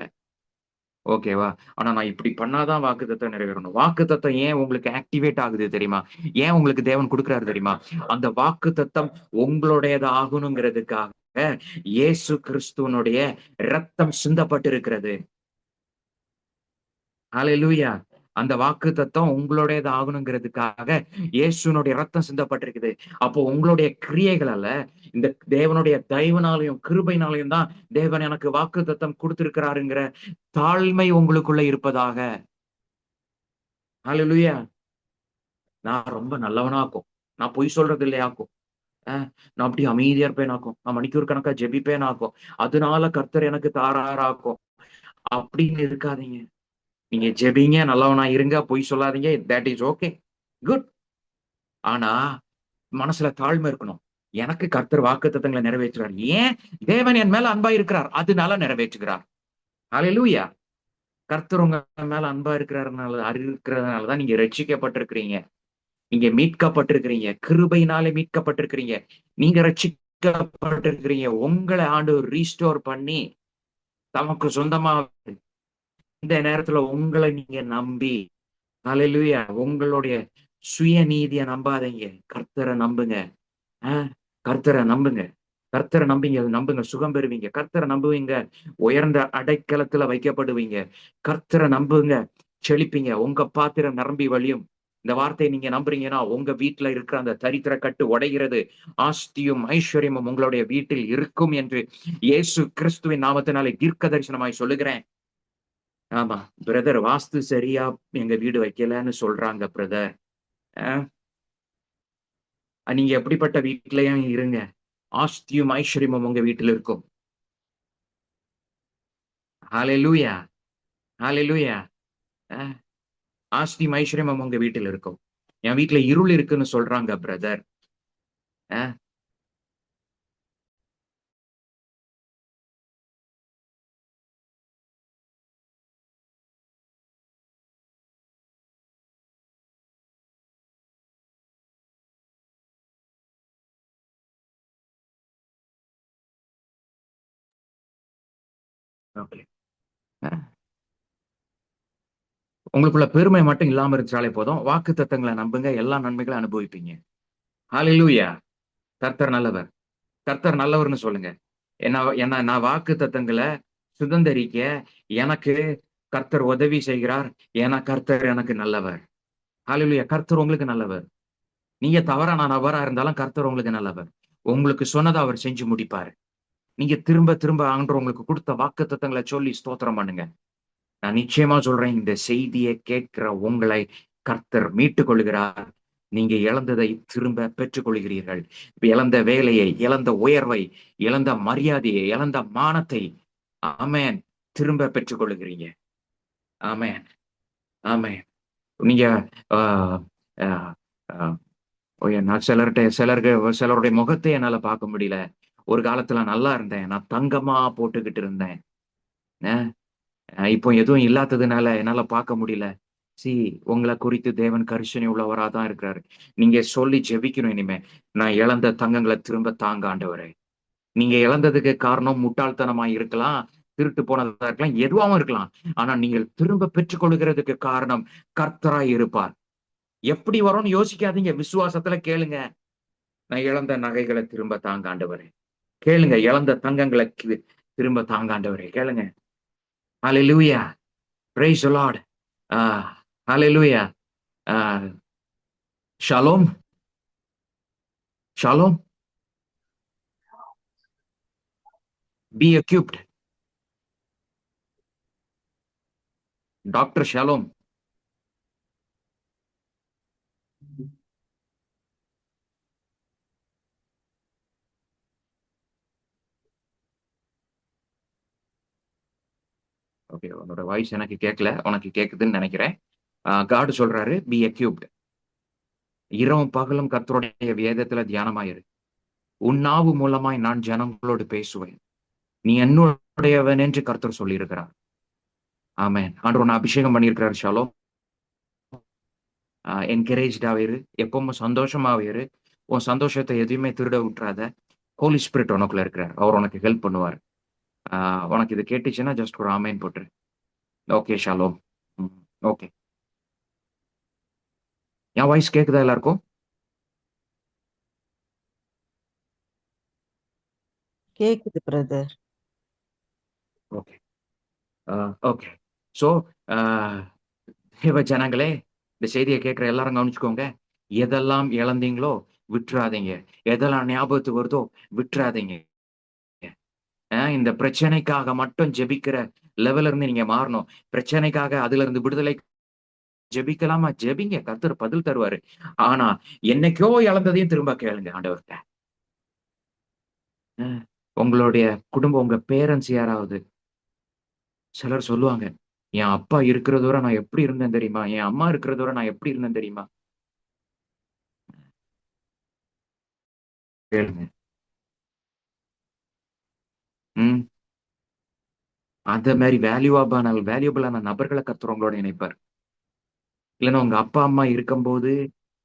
ஓகேவா? ஆனா நான் இப்படி பண்ணாதான் வாக்குத்தத்தம் நிறைவேறணும். வாக்குத்தத்தம் ஏன் உங்களுக்கு ஆக்டிவேட் ஆகுது தெரியுமா? ஏன் உங்களுக்கு தேவன் குடுக்குறாரு தெரியுமா? அந்த வாக்குத்தத்தம் உங்களுடையது ஆகணுங்கிறதுக்காக இயேசு கிறிஸ்துவனுடைய இரத்தம் சிந்தப்பட்டிருக்கிறது. ஹalleluya! அந்த வாக்குத்தத்தம் உங்களுடையது ஆகணுங்கிறதுக்காக இயேசுனுடைய ரத்தம் சிந்தப்பட்டிருக்குது. அப்போ உங்களுடைய கிரியைகள் அல்ல, இந்த தேவனுடைய தயவுனாலயும், கிருபையினாலயும் தான் தேவன் எனக்கு வாக்குத்தத்தம் குடுத்திருக்கிறாருங்கிற தாழ்மை உங்களுக்குள்ள இருப்பதாக. ஹalleluya! நான் ரொம்ப நல்லவனாக்கும். நான் பொய் சொல்றது இல்லையாக்கும். அ நான் அப்படியே அமைதியா இருப்பேனாக்கும். நான் மணிக்கூர் கணக்கா ஜெபிப்பேனாக்கும். அதனால கர்த்தர் எனக்கு தாராராக்கும். அப்படின்னு இருக்காதீங்க. நீங்க ஜெபிங்க, நல்லவனா இருங்க, பொய் சொல்லாதீங்க. That is okay. குட். ஆனா, மனசுல தாழ்மை இருக்கணும். எனக்கு கர்த்தர் வாக்குத்தத்தங்கள நிறைவேற்றுறார். ஏன்? தேவன் என் மேல அன்பா இருக்கிறார். அதனால நிறைவேற்றுகிறார். ஹalleluya! கர்த்தர் உங்க மேல அன்பா இருக்கிறதுனால தான் நீங்க ரட்சிக்கப்பட்டிருக்கிறீங்க. நீங்க மீட்கப்பட்டிருக்கிறீங்க. கிருபையினாலே மீட்கப்பட்டிருக்கிறீங்க. நீங்க ரட்சிக்கப்பட்டிருக்கிறீங்க. உங்கள ஆண்டவர் ரீஸ்டோர் பண்ணி தமக்கு சொந்தமா இந்த நேரத்துல உங்கள நீங்க நம்பி, ஹalleluya! உங்களுடைய சுயநீதிய நம்பாதீங்க. கர்த்தர நம்புங்க. ஆ, கர்த்தர நம்புங்க. கர்த்தர நம்பிங்க, நம்புங்க. சுகம் பெறுவீங்க. கர்த்தர நம்புவீங்க. உயர்ந்த அடைக்கலத்துல வைக்கப்படுவீங்க. கர்த்தர நம்புங்க. செழிப்பீங்க. உங்க பாத்திரம் நிரம்பி வழியும். இந்த வார்த்தைய நீங்க நம்புறீங்கன்னா, உங்க வீட்ல இருக்கிற அந்த தரித்திர கட்டு உடைகிறது. ஆஸ்தியும், ஐஸ்வர்யமும் உங்களுடைய வீட்டில் இருக்கும் என்று இயேசு கிறிஸ்துவின் நாமத்தினாலே தீர்க்க தரிசனமாய் சொல்லுகிறேன். ஆமா. பிரதர் வாஸ்து சரியா எங்க வீடு வைக்கலன்னு சொல்றாங்க பிரதர். அ நீங்க எப்படிப்பட்ட வீட்லயும் இருங்க. ஆஸ்தியும், ஐஸ்வர்யமும் உங்க வீட்டில் இருக்கும். ஹalleluya! ஹalleluya! அ ஆஸ்தியும், ஐஸ்வர்யமும் உங்க வீட்டில் இருக்கும். என் வீட்ல இருள் இருக்குன்னு சொல்றாங்க பிரதர். அ ஓகே. அ உங்களுக்குள்ள பெருமை மட்டும் இல்லாம இருந்துச்சாலே போதும். வாக்குத்தத்தங்கள நம்புங்க. எல்லா நன்மைகளும் அனுபவிப்பீங்க. ஹalleluya! கர்த்தர் நல்லவர். கர்த்தர் நல்லவர்ன்னு சொல்லுங்க. என்ன என்ன நான் வாக்குத்தத்தங்கள சுதந்தரிக்க எனக்கு கர்த்தர் உதவி செய்கிறார். ஏன்னா கர்த்தர் எனக்கு நல்லவர். ஹalleluya! கர்த்தர் உங்களுக்கு நல்லவர். நீங்க தவறான நபரா இருந்தாலும் கர்த்தர் உங்களுக்கு நல்லவர். உங்களுக்கு சொன்னத அவர் செஞ்சு முடிப்பாரு. நீங்க திரும்ப திரும்ப ஆண்டவர் உங்களுக்கு குடுத்த வாக்குத்தத்தங்கள சொல்லி ஸ்தோத்திரம் பண்ணுங்க. நான் நிச்சயமா சொல்றேன், இந்த செய்திய கேட்கிற உங்களை கர்த்தர் மீட்டுக் கொள்கிறார். நீங்க இழந்ததை திரும்ப பெற்றுக் கொள்கிறீர்கள். இழந்த வேலையை, இழந்த உயர்வை, இழந்த மரியாதையை, இழந்த மானத்தை, ஆமென், திரும்ப பெற்றுக் கொள்ளுகிறீங்க. ஆமென், ஆமென். நீங்க ஆ ஆ ஆ நான் சிலருடைய முகத்த என்னால பார்க்க முடியல. ஒரு காலத்துல நல்லா இருந்தேன். நான் தங்கமா போட்டுக்கிட்டு இருந்தேன். அ இப்போ எதுவும் இல்லாததுனால என்னால பார்க்க முடியல. சி, உங்கள குறித்து தேவன் கரிசனை உள்ளவரா தான் இருக்கிறாரு. நீங்க சொல்லி ஜெபிக்கணும் இனிமே. நான் இழந்த தங்கங்கள திரும்ப தாங்க ஆண்டவரே. நீங்க இழந்ததுக்கு காரணம் முட்டாள்தனமா இருக்கலாம், திருட்டு போனதா இருக்கலாம், எதுவாவும் இருக்கலாம். ஆனா நீங்கள் திரும்ப பெற்றுக் கொள்கிறதுக்கு காரணம் கர்த்தராய் இருப்பார். எப்படி வரும்னு யோசிக்காதீங்க. விசுவாசத்துல கேளுங்க. நான் இழந்த நகைகள திரும்ப தாங்க ஆண்டவரே. கேளுங்க. இழந்த தங்கங்கள திரும்ப தாங்க ஆண்டவரே. கேளுங்க. ஹalleluya! Praise the Lord. ஆ ஹalleluya! ஆ ஷாலோம், ஷாலோம். Be equipped. டாக்டர் ஷாலோம். ஓகே. உன்னோட வாய்ஸ் எனக்கு கேட்கல. உனக்கு கேட்குதுன்னு நெனைக்கிறேன். காட் சொல்றாரு, பி எக்யூப்ட். இரவும் பகலும் கர்த்தருடைய வேதத்துல தியானமாயிரு. உன் நாவு மூலமாய் நான் ஜனங்களோடு பேசுவேன். நீ என்னுடையவன் என்று கர்த்தர் சொல்லியிருக்கிறார். ஆமென். ஆண்டவர் உன்னை அபிஷேகம் பண்ணியிருக்கிறார். ஷாலோம். என்கரேஜ்டாவே இரு. எப்பவும் சந்தோஷமாவே இரு. உன் சந்தோஷத்தை எதையுமே திருட விட்டுறாத. ஹோலி ஸ்பிரிட் உனக்குள்ள இருக்கிறார். அவர் உனக்கு ஹெல்ப் பண்ணுவார். உனக்கு இது கேட்டுச்சுன்னா ஜஸ்ட் ஒரு ஆமேன் போட்டுரு. Okay Shalom. ஓகே. என் வாய்ஸ் கேக்குதா எல்லாருக்கும்? கேக்குது பிரதர். ஓகே. ஓகே. ஸோ தேவ ஜனங்களே, இந்த செய்தியை கேட்கிற எல்லாரும் கவனிச்சுக்கோங்க. எதெல்லாம் இழந்தீங்களோ விட்டுறாதீங்க. எதெல்லாம் ஞாபகத்துக்கு வருதோ விட்டுறாதீங்க. இந்த பிரச்சனைக்காக மட்டும் ஜெபிக்கிற லெவல்ல இருந்து நீங்க மாறணும். பிரச்சனைக்காக அதுல இருந்து விடுதலை ஜெபிக்கலாமா? ஜெபிங்க. கர்த்தர் பதில் தருவாரு. ஆனா என்னைக்கோ இழந்ததையும் திரும்ப கேளுங்க ஆண்டவர்கிட்ட. உங்களுடைய குடும்பம், உங்க பேரண்ட்ஸ் யாராவது சிலர் சொல்லுவாங்க, என் அப்பா இருக்கிறதோட நான் எப்படி இருந்தேன் தெரியுமா? என் அம்மா இருக்கிறதோட நான் எப்படி இருந்தேன் தெரியுமா? கேளுங்க. ம். அந்த மாதிரி வேல்யூபிளான நபர்களை கர்த்தர் உங்களோட இணைப்பார். இல்லைன்னா உங்க அப்பா அம்மா இருக்கும்போது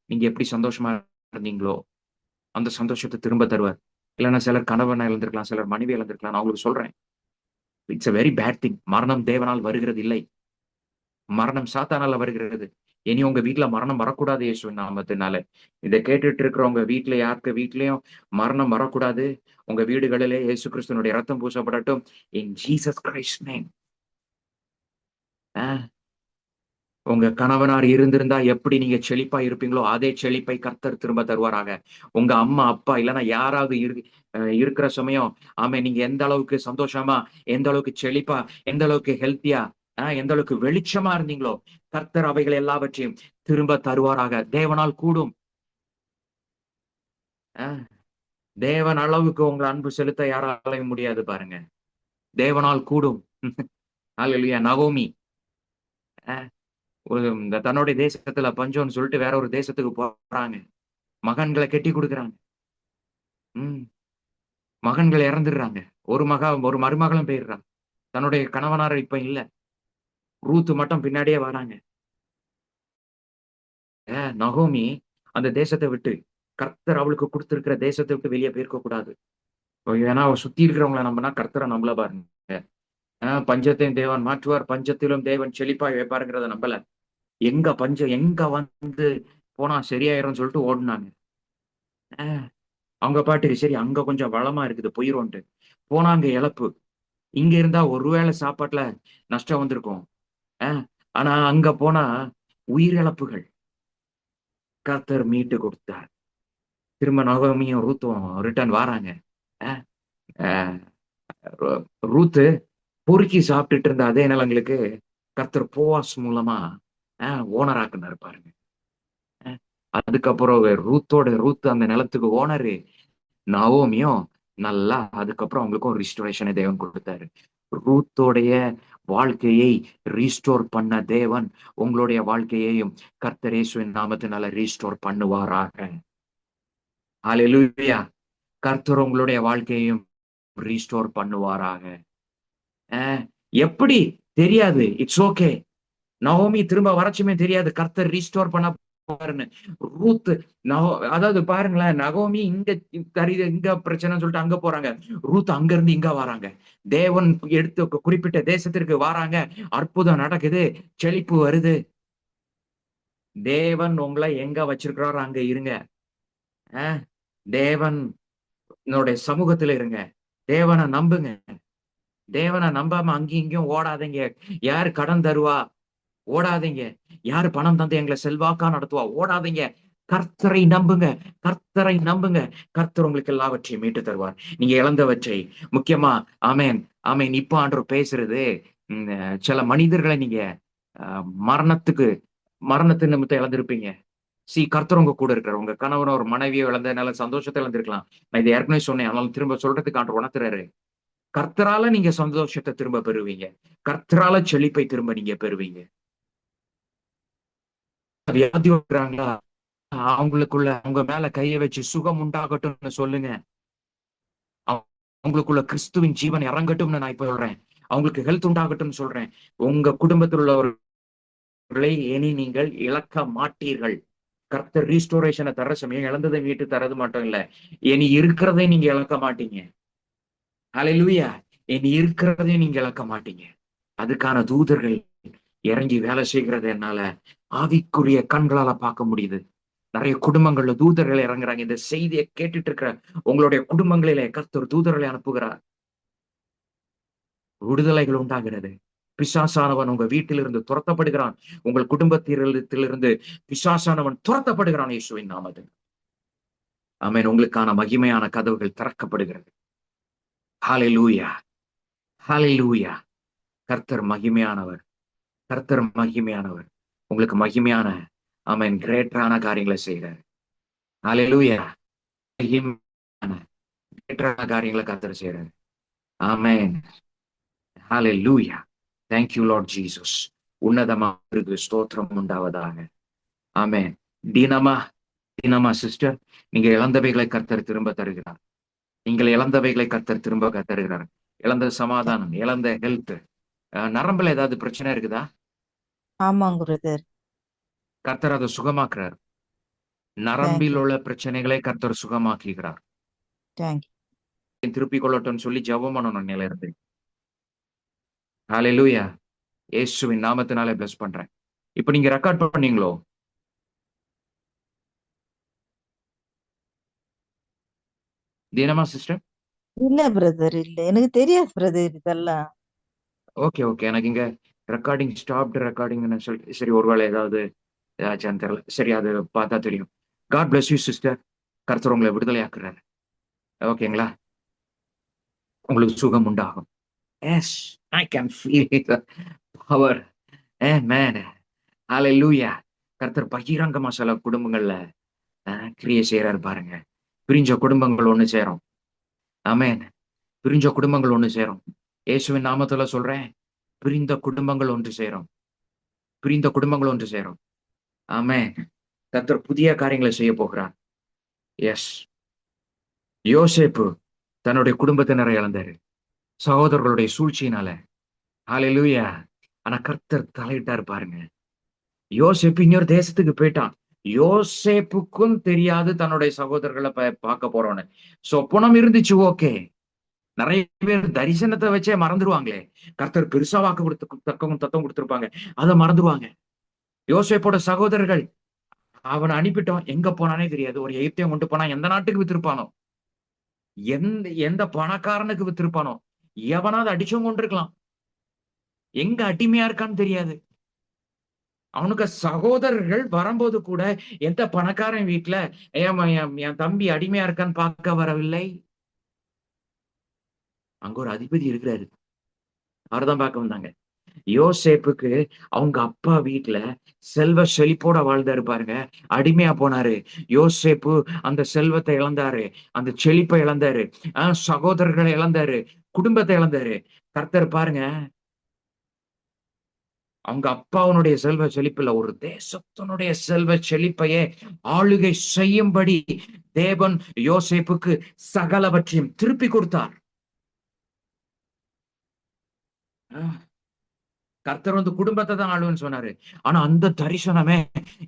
நீங்க எப்படி சந்தோஷமா இருந்தீங்களோ அந்த சந்தோஷத்தை திரும்ப தருவார். இல்லைன்னா சிலர் கணவனை இழந்திருக்கலாம், சிலர் மனைவி இழந்திருக்கலாம். நான் உங்களுக்கு சொல்றேன், it's a very bad thing. மரணம் தேவனால் வருகிறது இல்லை, மரணம் சாத்தானால வருகிறது. இனி உங்க வீட்டுல மரணம் வரக்கூடாது இயேசுவின் நாமத்தினால. இதை கேட்டுட்டு இருக்கிறவங்க வீட்டுல யாருக்கு வீட்லயும் மரணம் வரக்கூடாது. உங்க வீடுகளிலே இயேசு கிறிஸ்துனுடைய ரத்தம் பூசப்படட்டும். In Jesus Christ name. உங்க கணவனார் இருந்திருந்தா எப்படி நீங்க செழிப்பா இருப்பீங்களோ அதே செழிப்பை கர்த்தர் திரும்ப தருவாராக. உங்க அம்மா அப்பா இல்லைன்னா யாராவது இருக்கிற சமயம், ஆமே, நீங்க எந்த அளவுக்கு சந்தோஷமா, எந்த அளவுக்கு செழிப்பா, எந்த அளவுக்கு ஹெல்த்தியா, எந்த அளவுக்கு வெளிச்சமா இருந்தீங்களோ கர்த்தர் அவைகள் எல்லாவற்றையும் திரும்ப தருவாராக. தேவனால் கூடும். தேவன் அளவுக்கு உங்களை அன்பு செலுத்த யாராலையும் முடியாது பாருங்க. தேவனால் கூடும். அல்லேலூயா. நகோமி இந்த தன்னுடைய தேசத்துல பஞ்சம்னு சொல்லிட்டு வேற ஒரு தேசத்துக்கு போறாங்க. மகன்களை கெட்டி கொடுக்குறாங்க. மகன்கள் இறந்துடுறாங்க. ஒரு மருமகளும் போயிடுறாங்க. தன்னுடைய கணவனார் இப்ப இல்ல. ரூத் மட்டும் பின்னாடியே வராங்க. நகோமி அந்த தேசத்தை விட்டு, கர்த்தர் அவளுக்கு கொடுத்திருக்கிற தேசத்தை விட்டு வெளியே போயிருக்க கூடாது. ஏன்னா சுத்தி இருக்கிறவங்கள நம்பினா கர்த்தரை நம்பல பாருங்க. பஞ்சத்தையும் தேவன் மாற்றுவார், பஞ்சத்திலும் தேவன் செழிப்பாய் வைப்பாருங்கிறத நம்பல. எங்க பஞ்சம் எங்க வந்து போனா சரியாயிரும் சொல்லிட்டு ஓடுனாங்க. அவங்க பாட்டுக்கு சரி அங்க கொஞ்சம் வளமா இருக்குது போயிரும்ட்டு போனாங்க. இழப்பு. இங்க இருந்தா ஒருவேளை சாப்பாட்டுல நஷ்டம் வந்திருக்கும். ஆனா அங்க போனா உயிரிழப்புகள். கர்த்தர் மீட்டு கொடுத்தார். திரும்ப நகோமியும் ரூத்தும் ரிட்டர்ன் வராங்க. ரூத்து பொறுக்கி சாப்பிட்டுட்டு இருந்த அதே நிலங்களுக்கு கர்த்தர் போவாஸ் மூலமா ஓனர் ஆக்குனாரு பாருங்க. அதுக்கப்புறம் ரூத் அந்த நிலத்துக்கு ஓனரு. நவோமியும் நல்லா அதுக்கப்புறம் அவங்களுக்கும் ரிஸ்டோரேஷனை தேவன் கொடுத்தாரு. ரூத்தோடைய வாழ்க்கையை ரீஸ்டோர் பண்ண தேவன் உங்களுடைய வாழ்க்கையையும் கர்த்தர் இயேசுவின் நாமத்தினால ரீஸ்டோர் பண்ணுவாராக. ஹல்லேலூயா. கர்த்தர் உங்களுடைய வாழ்க்கையையும் ரீஸ்டோர் பண்ணுவாராக. எப்படி தெரியாது, இட்ஸ் ஓகே. நகோமி திரும்ப வரச்சுமே தெரியாது, கர்த்தர் ரீஸ்டோர் பண்ண பாருன்னு. ரூத் அதாவது பாருங்களேன், நகோமி இங்க பிரச்சனை சொல்லிட்டு அங்க போறாங்க. ரூத் அங்க இருந்து இங்க வராங்க. தேவன் எடுத்து குறிப்பிட்ட தேசத்திற்கு வராங்க. அற்புதம் நடக்குது, செழிப்பு வருது. தேவன் உங்களை எங்க வச்சிருக்கிறாரோ அங்க இருங்க. தேவன் சமூகத்துல இருங்க. தேவனை நம்புங்க. தேவனை நம்பாம அங்கேயும் இங்கேயும் ஓடாதீங்க. யாரு கடன் தருவா? ஓடாதீங்க. யாரு பணம் தந்து எங்களை செல்வாக்கா நடத்துவா? ஓடாதீங்க. கர்த்தரை நம்புங்க. கர்த்தரை நம்புங்க. கர்த்தர் உங்களுக்கு எல்லாவற்றையும் மீட்டு தருவார். நீங்க இழந்தவற்றை, முக்கியமா ஆமேன் ஆமேன். இப்ப ஆண்டவர் பேசுறது, சில மனிதர்களை நீங்க மரணத்து நிமித்தம் இழந்திருப்பீங்க. கர்த்தர் உங்க கூட இருக்கிறார். உங்க கணவன் ஒரு மனைவியோ இழந்ததுனால சந்தோஷத்தை இழந்திருக்கலாம். நான் இதை ஏற்கனவே சொன்னேன், ஆனாலும் திரும்ப சொல்றதுக்கு ஆண்டவர் உணர்த்துறாரு. கர்த்தரால நீங்க சந்தோஷத்தை திரும்ப பெறுவீங்க. கர்த்தரால செழிப்பை திரும்ப நீங்க பெறுவீங்க. வியாதி இருக்கிறாங்களா, அவங்களுக்குள்ள அவங்க மேல கையை வச்சு சுகம் உண்டாகட்டும்னு சொல்லுங்க. அவங்களுக்குள்ள கிறிஸ்துவின் ஜீவன் இறங்கட்டும்னு நான் இப்ப சொல்றேன். அவங்களுக்கு ஹெல்த் உண்டாகட்டும் சொல்றேன். உங்க குடும்பத்தில் உள்ளவர்களை இனி நீங்கள் இழக்க மாட்டீர்கள். கர்த்தர் ரீஸ்டோரேஷனை தர சமயம் இழந்ததை மீட்டு தரது மட்டும் இல்ல, இனி இருக்கிறதை நீங்க இழக்க மாட்டீங்க. ஹல்லேலூயா. இனி இருக்கிறதை நீங்க இழக்க மாட்டீங்க. அதுக்கான தூதர்கள் இறங்கி வேலை செய்கிறத என்னால ஆவிக்குரிய கண்களால பார்க்க முடியுது. நிறைய குடும்பங்கள்ல தூதர்கள் இறங்குறாங்க. இந்த செய்தியை கேட்டுட்டு இருக்கிற உங்களுடைய குடும்பங்களிலே கர்த்தர் தூதர்களை அனுப்புகிறார். விடுதலைகள் உண்டாகிறது. பிசாசானவன் உங்க வீட்டிலிருந்து துரத்தப்படுகிறான். உங்கள் குடும்பத்திலிருந்து பிசாசானவன் துரத்தப்படுகிறான் இயேசுவின் நாமத்தில். ஆமென். உங்களுக்கான மகிமையான கதவுகள் திறக்கப்படுகிறது. ஹல்லேலூயா, ஹல்லேலூயா. கர்த்தர் மகிமையானவர், கர்த்தர் மகிமையானவர். உங்களுக்கு மகிமையான ஆமென் கிரேட்டரான காரியங்களை செய்கிறார். ஹல்லேலூயா. மகிமையான கிரேட்டரான காரியங்களை கர்த்தர் செய்கிறார். ஆமென். ஹல்லேலூயா. Thank you Lord Jesus. உன்னதமாக ஸ்தோத்திரம் உண்டாவதாக. ஆமென். தீனமா சிஸ்டர், நீங்க இழந்தவைகளை கர்த்தர் திரும்ப தருகிறார். நீங்கள் இழந்தவைகளை கர்த்தர் திரும்ப தருகிறார். இழந்த சமாதானம், இழந்த ஹெல்த், நரம்புல ஏதாவது பிரச்சனை இருக்குதா? ஆமாங்க பிரதர். கர்த்தர் அதை சுகமாக்குறார். நரம்பில் உள்ள பிரச்சனைகளை கர்த்தர் சுகமாக்குகிறார். தேங்க்யூ. திருப்பிக் கொள்ளட்டும் சொல்லி ஜெபம் பண்ணணும் நிலை இருந்து. ஹல்லேலூயா. இயேசுவின் நாமத்தினாலே பிளஸ் பண்றேன். இப்ப நீங்க ரெக்கார்ட் பண்ணீங்களோ? தீனமா சிஸ்டர்? இல்ல பிரதர், இல்ல எனக்கு தெரியாது பிரதர் இதெல்லாம். Okay okay. எனக்கு இங்க ரெக்கார்டிங் ஸ்டாப்டு ரெக்கார்டிங்னு சொல்லி, சரி ஒருவேளை ஏதாவது ஏதாச்சும் தெரியல. சரி, அது பார்த்தா தெரியும். God bless you sister. கர்த்தர் உங்களை விடுதலையாக்குறாரு. ஓகேங்களா? உங்களுக்கு சுகம் உண்டாகும். Yes, I can feel power. Amen. Hallelujah. கர்த்தர் பகிரங்கமா சில குடும்பங்கள்ல கிரியை செய்யறாரு பாருங்க. பிரிஞ்ச குடும்பங்கள் ஒண்ணு சேரும். ஆமென். பிரிஞ்ச குடும்பங்கள் ஒண்ணு சேரும். இயேசுவின் நாமத்துல சொல்றேன், பிரிந்த குடும்பங்கள் ஒன்று சேரும். பிரிந்த குடும்பங்கள் ஒன்று சேரும். ஆமென். கர்த்தர் புதிய காரியங்களை செய்ய போகிறார். எஸ். யோசேப்பு தன்னுடைய குடும்பத்தினரை இழந்தாரு, சகோதரர்களுடைய சூழ்ச்சியினால. ஹல்லேலூயா. ஆனா கர்த்தர் தலையிட்டார் பாருங்க. யோசேப்பு இன்னொரு தேசத்துக்கு போயிட்டான். யோசேப்புக்கும் தெரியாது தன்னுடைய சகோதரர்களை பார்க்க போறோன்னு. சொப்பனம் இருந்துச்சு, ஓகே. நிறைய பேர் தரிசனத்தை வச்சே மறந்துடுவாங்களே. கர்த்தர் பெருசா வாக்கு தத்துவம் கொடுத்திருப்பாங்க, அதை மறந்துடுவாங்க. யோசேப்போட சகோதரர்கள், அவனை அனுப்பிட்டோம், எங்க போனானே தெரியாது. ஒரு எகிப்தியம் கொண்டு போனா எந்த நாட்டுக்கு வித்திருப்பானோ, எந்த பணக்காரனுக்கு வித்திருப்பானோ, எவனாவது அடிச்சவங்க கொண்டிருக்கலாம், எங்க அடிமையா இருக்கான்னு தெரியாது. அவனுக்கு சகோதரர்கள் வரும்போது கூட எந்த பணக்காரன் வீட்டுல என் தம்பி அடிமையா இருக்கான்னு பார்க்க வரவில்லை. அங்க ஒரு அதிபதி இருக்கிறாரு, அவர்தான் பார்க்க வந்தாங்க. யோசேப்புக்கு அவங்க அப்பா வீட்டுல செல்வ செழிப்போட வாழ்ந்தாரு பாருங்க. அடிமையா போனாரு. யோசேப்பு அந்த செல்வத்தை இழந்தாரு, அந்த செழிப்பை இழந்தாரு, சகோதரர்களை இழந்தாரு, குடும்பத்தை இழந்தாரு. கர்த்தர் பாருங்க, அவங்க அப்பாவுடைய செல்வ செழிப்புல ஒரு தேசத்தினுடைய செல்வ செழிப்பையே ஆளுகை செய்யும்படி தேவன் யோசேப்புக்கு சகலவற்றையும் திருப்பி கொடுத்தார். கர்த்தர் வந்து குடும்பத்தை தான் ஆளுன்னு சொன்னாரு. ஆனா அந்த தரிசனமே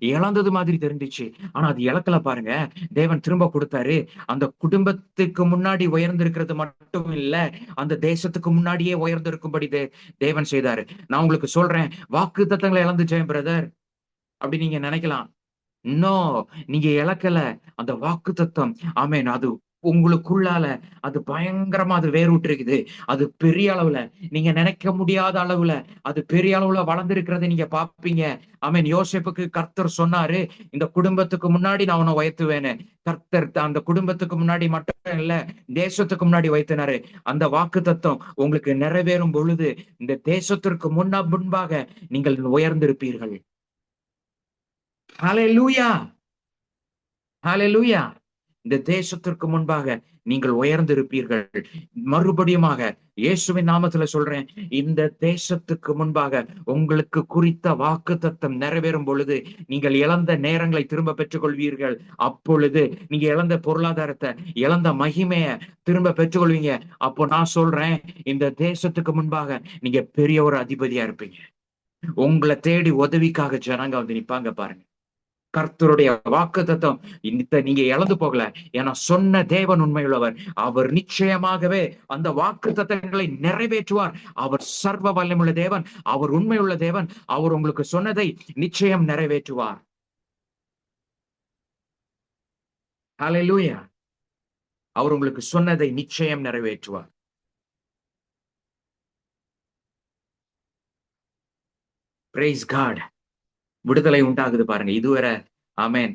இழந்தது மாதிரி தெரிஞ்சிச்சு. ஆனா அது இழக்கல பாருங்க. தேவன் திரும்ப கொடுத்தாரு. அந்த குடும்பத்துக்கு முன்னாடி உயர்ந்திருக்கிறது மட்டும் இல்ல, அந்த தேசத்துக்கு முன்னாடியே உயர்ந்திருக்கும்படி தேவன் செய்தாரு. நான் உங்களுக்கு சொல்றேன், வாக்கு தத்தங்களை இழந்துச்சேன் பிரதர் அப்படி நீங்க நினைக்கலாம். இன்னும் நீங்க இழக்கல அந்த வாக்கு தத்தம். ஆமேன். அது உங்களுக்குள்ளால அது பயங்கரமா அது வேரூட்டு இருக்குது. அது பெரிய அளவுல, நீங்க நினைக்க முடியாத அளவுல அது பெரிய அளவுல வளர்ந்திருக்கிறத நீங்க பாப்பீங்க. ஆமேன். யோசேப்புக்கு கர்த்தர் சொன்னாரு, இந்த குடும்பத்துக்கு முன்னாடி நான் உன்னை உயர்த்துவேன்னு. கர்த்தர் அந்த குடும்பத்துக்கு முன்னாடி மட்டும் இல்ல, தேசத்துக்கு முன்னாடி வைத்தினாரு. அந்த வாக்கு தத்தம் உங்களுக்கு நிறைவேறும் பொழுது இந்த தேசத்திற்கு முன்பாக நீங்கள் உயர்ந்திருப்பீர்கள். ஹல்லேலூயா, ஹல்லேலூயா. இந்த தேசத்திற்கு முன்பாக நீங்கள் உயர்ந்திருப்பீர்கள். மறுபடியுமாக இயேசுவின் நாமத்துல சொல்றேன், இந்த தேசத்துக்கு முன்பாக உங்களுக்கு குறித்த வாக்குத்தத்தம் நிறைவேறும் பொழுது நீங்கள் இழந்த நேரங்களை திரும்ப பெற்றுக் கொள்வீர்கள். அப்பொழுது நீங்க இழந்த பொருளாதாரத்தை, இழந்த மகிமைய திரும்ப பெற்றுக்கொள்வீங்க. அப்போ நான் சொல்றேன், இந்த தேசத்துக்கு முன்பாக நீங்க பெரிய ஒரு அதிபதியா இருப்பீங்க. உங்களை தேடி உதவிக்காக ஜனங்க வந்து நிப்பாங்க பாருங்க. கர்த்தருடைய வாக்குத்தத்தம் நீங்க இழந்து போகல. ஏன்னா சொன்ன தேவன் உண்மையுள்ளவர். அவர் நிச்சயமாகவே அந்த வாக்குத்தத்தங்களை நிறைவேற்றுவார். அவர் சர்வ வல்லமையுள்ள தேவன், அவர் உண்மையுள்ள தேவன். அவர் உங்களுக்கு சொன்னதை நிச்சயம் நிறைவேற்றுவார். ஹல்லேலூயா. அவர் உங்களுக்கு சொன்னதை நிச்சயம் நிறைவேற்றுவார். Praise God. விடுதலை உண்டாகுது பாருங்க. இதுவரை ஆமென்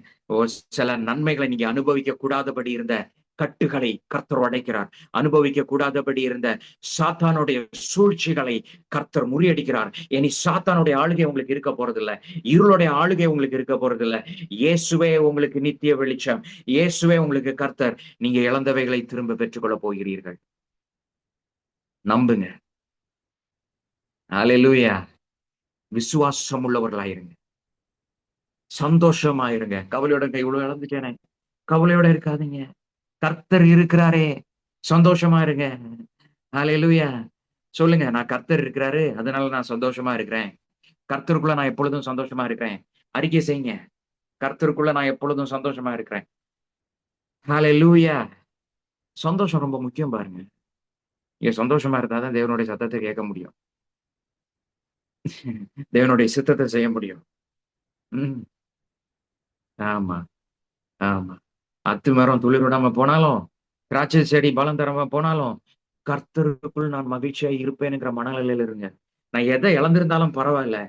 சில நன்மைகளை நீங்க அனுபவிக்க கூடாதபடி இருந்த கட்டுகளை கர்த்தர் உடைக்கிறார். அனுபவிக்க கூடாதபடி இருந்த சாத்தானுடைய சூழ்ச்சிகளை கர்த்தர் முறியடிக்கிறார். இனி சாத்தானுடைய ஆளுகை உங்களுக்கு இருக்க போறதில்ல. இருளுடைய ஆளுகை உங்களுக்கு இருக்க போறதில்ல. இயேசுவே உங்களுக்கு நித்திய வெளிச்சம். இயேசுவே உங்களுக்கு கர்த்தர். நீங்க இழந்தவைகளை திரும்ப பெற்றுக்கொள்ள போகிறீர்கள். நம்புங்க. ஹல்லேலூயா. விசுவாசம் உள்ளவர்களாயிருங்க. சந்தோஷமாயிருங்க. கவலையோட இவ்வளவு இழந்துட்டேனே, கவலையோட இருக்காதீங்க. கர்த்தர் இருக்கிறாரே, சந்தோஷமா இருங்க. ஹல்லேலூயா. சொல்லுங்க, நான் கர்த்தர் இருக்கிறாரு, அதனால நான் சந்தோஷமா இருக்கிறேன். கர்த்தருக்குள்ள நான் எப்பொழுதும் சந்தோஷமா இருக்கிறேன். அறிக்கை செய்யுங்க. கர்த்தருக்குள்ள நான் எப்பொழுதும் சந்தோஷமா இருக்கிறேன். ஹல்லேலூயா. சந்தோஷம் ரொம்ப முக்கியம் பாருங்க. நீங்க சந்தோஷமா இருந்தாதான் தேவனுடைய சத்தத்தை கேட்க முடியும். தேவனுடைய சித்தத்தை செய்ய முடியும். ம். ஆமா, ஆமா. அத்து மரம் துளிர் விடாம போனாலும், திராட்சை செடி பலம் தராம போனாலும், கர்த்தருக்குள் நான் மகிழ்ச்சியா இருப்பேன்ங்கிற மனநிலையில இருங்க. நான் எதை இழந்திருந்தாலும் பரவாயில்ல.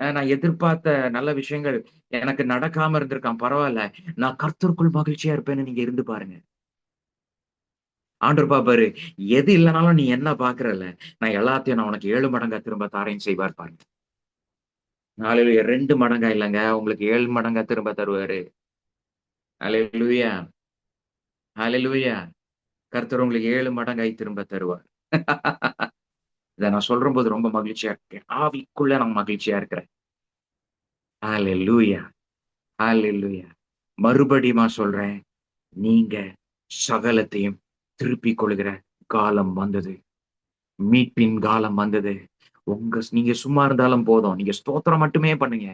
நான் எதிர்பார்த்த நல்ல விஷயங்கள் எனக்கு நடக்காம இருந்திருக்கான் பரவாயில்ல. நான் கர்த்தருக்குள் மகிழ்ச்சியா இருப்பேன்னு நீங்க இருந்து பாருங்க. ஆண்டவர் பாப்பாரு, எது இல்லனாலும் நீ என்ன பாக்குறல்ல, நான் எல்லாத்தையும் நான் உனக்கு 7 மடங்கா திரும்ப தாரேன்னு செய்வார் பாருங்க. ஹல்லேலூயா. 2 மடங்கா இல்லங்க, உங்களுக்கு 7 மடங்கா திரும்ப தருவாரு. ஹல்லேலூயா. ஹல்லேலூயா. கர்த்தர் உங்களுக்கு 7 மடங்காய் திரும்ப தருவார். இத நான் சொல்லும்போது ரொம்ப மகிழ்ச்சியா இருக்கேன். ஆவிக்குள்ள நான் மகிழ்ச்சியா இருக்கிறேன். ஹல்லேலூயா. ஹல்லேலூயா. மறுபடியுமா சொல்றேன், நீங்க சகலத்தையும் திருப்பிக் கொள்கிற காலம் வந்தது. மீட்பின் காலம் வந்தது. நீங்க சும்மா இருந்தாலும் போதும். நீங்க ஸ்தோத்திரம் மட்டுமே பண்ணுங்க.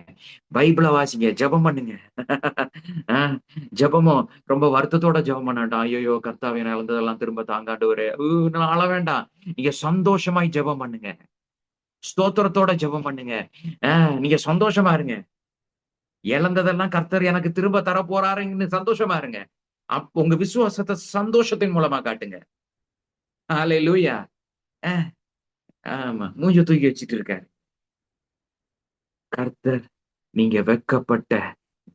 பைபிள வாசிங்க, ஜெபம் பண்ணுங்க. அ ஜெபமும் ரொம்ப வருத்தத்தோட ஜெபம் பண்ண வேண்டாம். ஐயையோ! கர்த்தாவே நான் இழந்ததெல்லாம் திரும்ப தாங்க ஆண்டவரே. நான் அழ வேண்டாம். நீங்க சந்தோஷமாய் ஜெபம் பண்ணுங்க. ஸ்தோத்திரத்தோட ஜெபம் பண்ணுங்க. அ நீங்க சந்தோஷமா இருங்க. இழந்ததெல்லாம் கர்த்தர் எனக்கு திரும்ப தரப்போறாருன்னு சந்தோஷமா இருங்க. உங்க விசுவாசத்த சந்தோஷத்தின் மூலமா காட்டுங்க. ஹல்லேலூயா. அ ஆமா. மூஞ்ச தூக்கி வச்சுட்டு இருக்காரு. கர்த்தர் நீங்க வெட்கப்பட்ட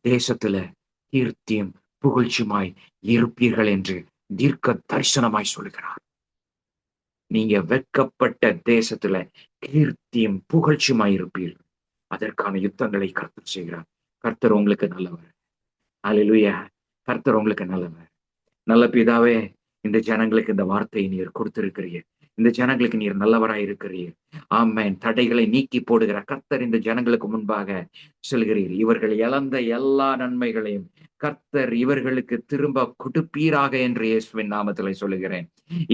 தேசத்துல கீர்த்தியும் புகழ்ச்சியுமாய் இருப்பீர்கள் என்று தீர்க்க தரிசனமாய் சொல்லுகிறார். நீங்க வெட்கப்பட்ட தேசத்துல கீர்த்தியும் புகழ்ச்சியுமாய் இருப்பீர்கள். அதற்கான யுத்தங்களை கர்த்தர் செய்கிறார். கர்த்தர் உங்களுக்கு நல்லவர். ஹல்லேலூயா. கர்த்தர் உங்களுக்கு நல்லவர். நல்ல பிதாவே, இந்த ஜனங்களுக்கு இந்த வார்த்தையை நீர் கொடுத்திருக்கிறீர். இந்த ஜனங்களுக்கு நீர் நல்லவராய் இருக்கிறீர். ஆமென். தடைகளை நீக்கி போடுகிற கர்த்தர் இந்த ஜனங்களுக்கு முன்பாக சொல்கிறீர். இவர்கள் இழந்த எல்லா நன்மைகளையும் கர்த்தர் இவர்களுக்கு திரும்ப கொடுப்பீராக என்று இயேசுவின் நாமத்திலே சொல்லுகிறேன்.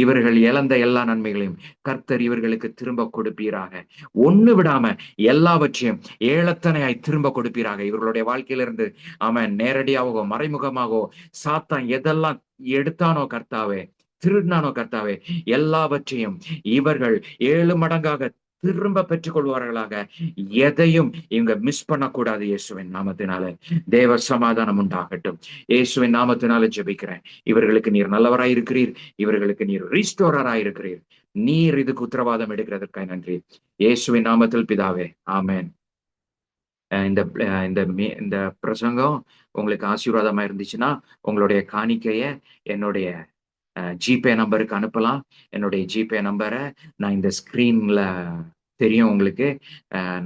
இவர்கள் இழந்த எல்லா நன்மைகளையும் கர்த்தர் இவர்களுக்கு திரும்ப கொடுப்பீராக. ஒண்ணு விடாம எல்லாவற்றையும் ஏளத்தனையாய் திரும்ப கொடுப்பீராக. இவர்களுடைய வாழ்க்கையிலிருந்து ஆமென், நேரடியாகவோ மறைமுகமாகவோ சாத்தான் எதெல்லாம் எடுத்தானோ கர்த்தாவே, திருடினானோ கர்த்தாவே, எல்லாவற்றையும் இவர்கள் 7 மடங்காக திரும்ப பெற்றுக் கொள்வார்களாக. எதையும் இவங்க மிஸ் பண்ணக்கூடாது. இயேசுவின் நாமத்தினால தேவ சமாதானம் உண்டாகட்டும். இயேசுவின் நாமத்தினால ஜெபிக்கிறேன். இவர்களுக்கு நீர் நல்லவராய் இருக்கிறீர். இவர்களுக்கு நீர் ரீஸ்டோரராய் இருக்கிறீர். நீர் இதுக்கு உத்தரவாதம் எடுக்கிறதற்காக நன்றி. இயேசுவின் நாமத்தில் பிதாவே, ஆமென். இந்த இந்த பிரசங்கம் உங்களுக்கு ஆசீர்வாதமா இருந்துச்சுன்னா, உங்களுடைய காணிக்கைய என்னுடைய ஜிபே நம்பருக்கு அனுப்பலாம். என்னுடைய ஜிபே நம்பர நான் இந்த ஸ்கிரீன்ல தெரியும் உங்களுக்கு.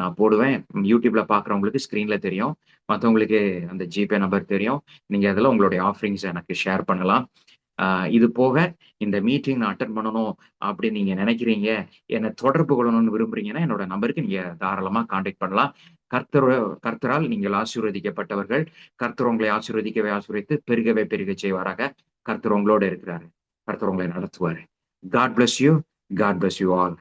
நான் போடுவேன். யூடியூப்ல பார்க்குறவங்களுக்கு ஸ்க்ரீன்ல தெரியும். மத்தவங்களுக்கு அந்த ஜிபே நம்பர் தெரியும். நீங்க அதில உங்களுடைய ஆஃபரிங்ஸ எனக்கு ஷேர் பண்ணலாம். அ இது போக இந்த மீட்டிங் நான் அட்டெண்ட் பண்ணணும் அப்படின்னு நீங்க நினைக்கிறீங்க, என்ன தொடர்பு கொள்ளணும்னு விரும்புறீங்கன்னா, என்னோட நம்பருக்கு நீங்க தாராளமா கான்டாக்ட் பண்ணலாம். கர்த்தர கர்த்தரால் நீங்கள் ஆசீர்வதிக்கப்பட்டவர்கள். கர்த்தர் உங்களை ஆசீர்வதிக்கவே ஆசீர்வதித்து பெருகவே பெருகச் செய்வாராக. கர்த்தர் உங்களோட இருக்கிறாரு. கர்த்தர் உங்களை நடத்துவாரு. God bless you. God bless you all.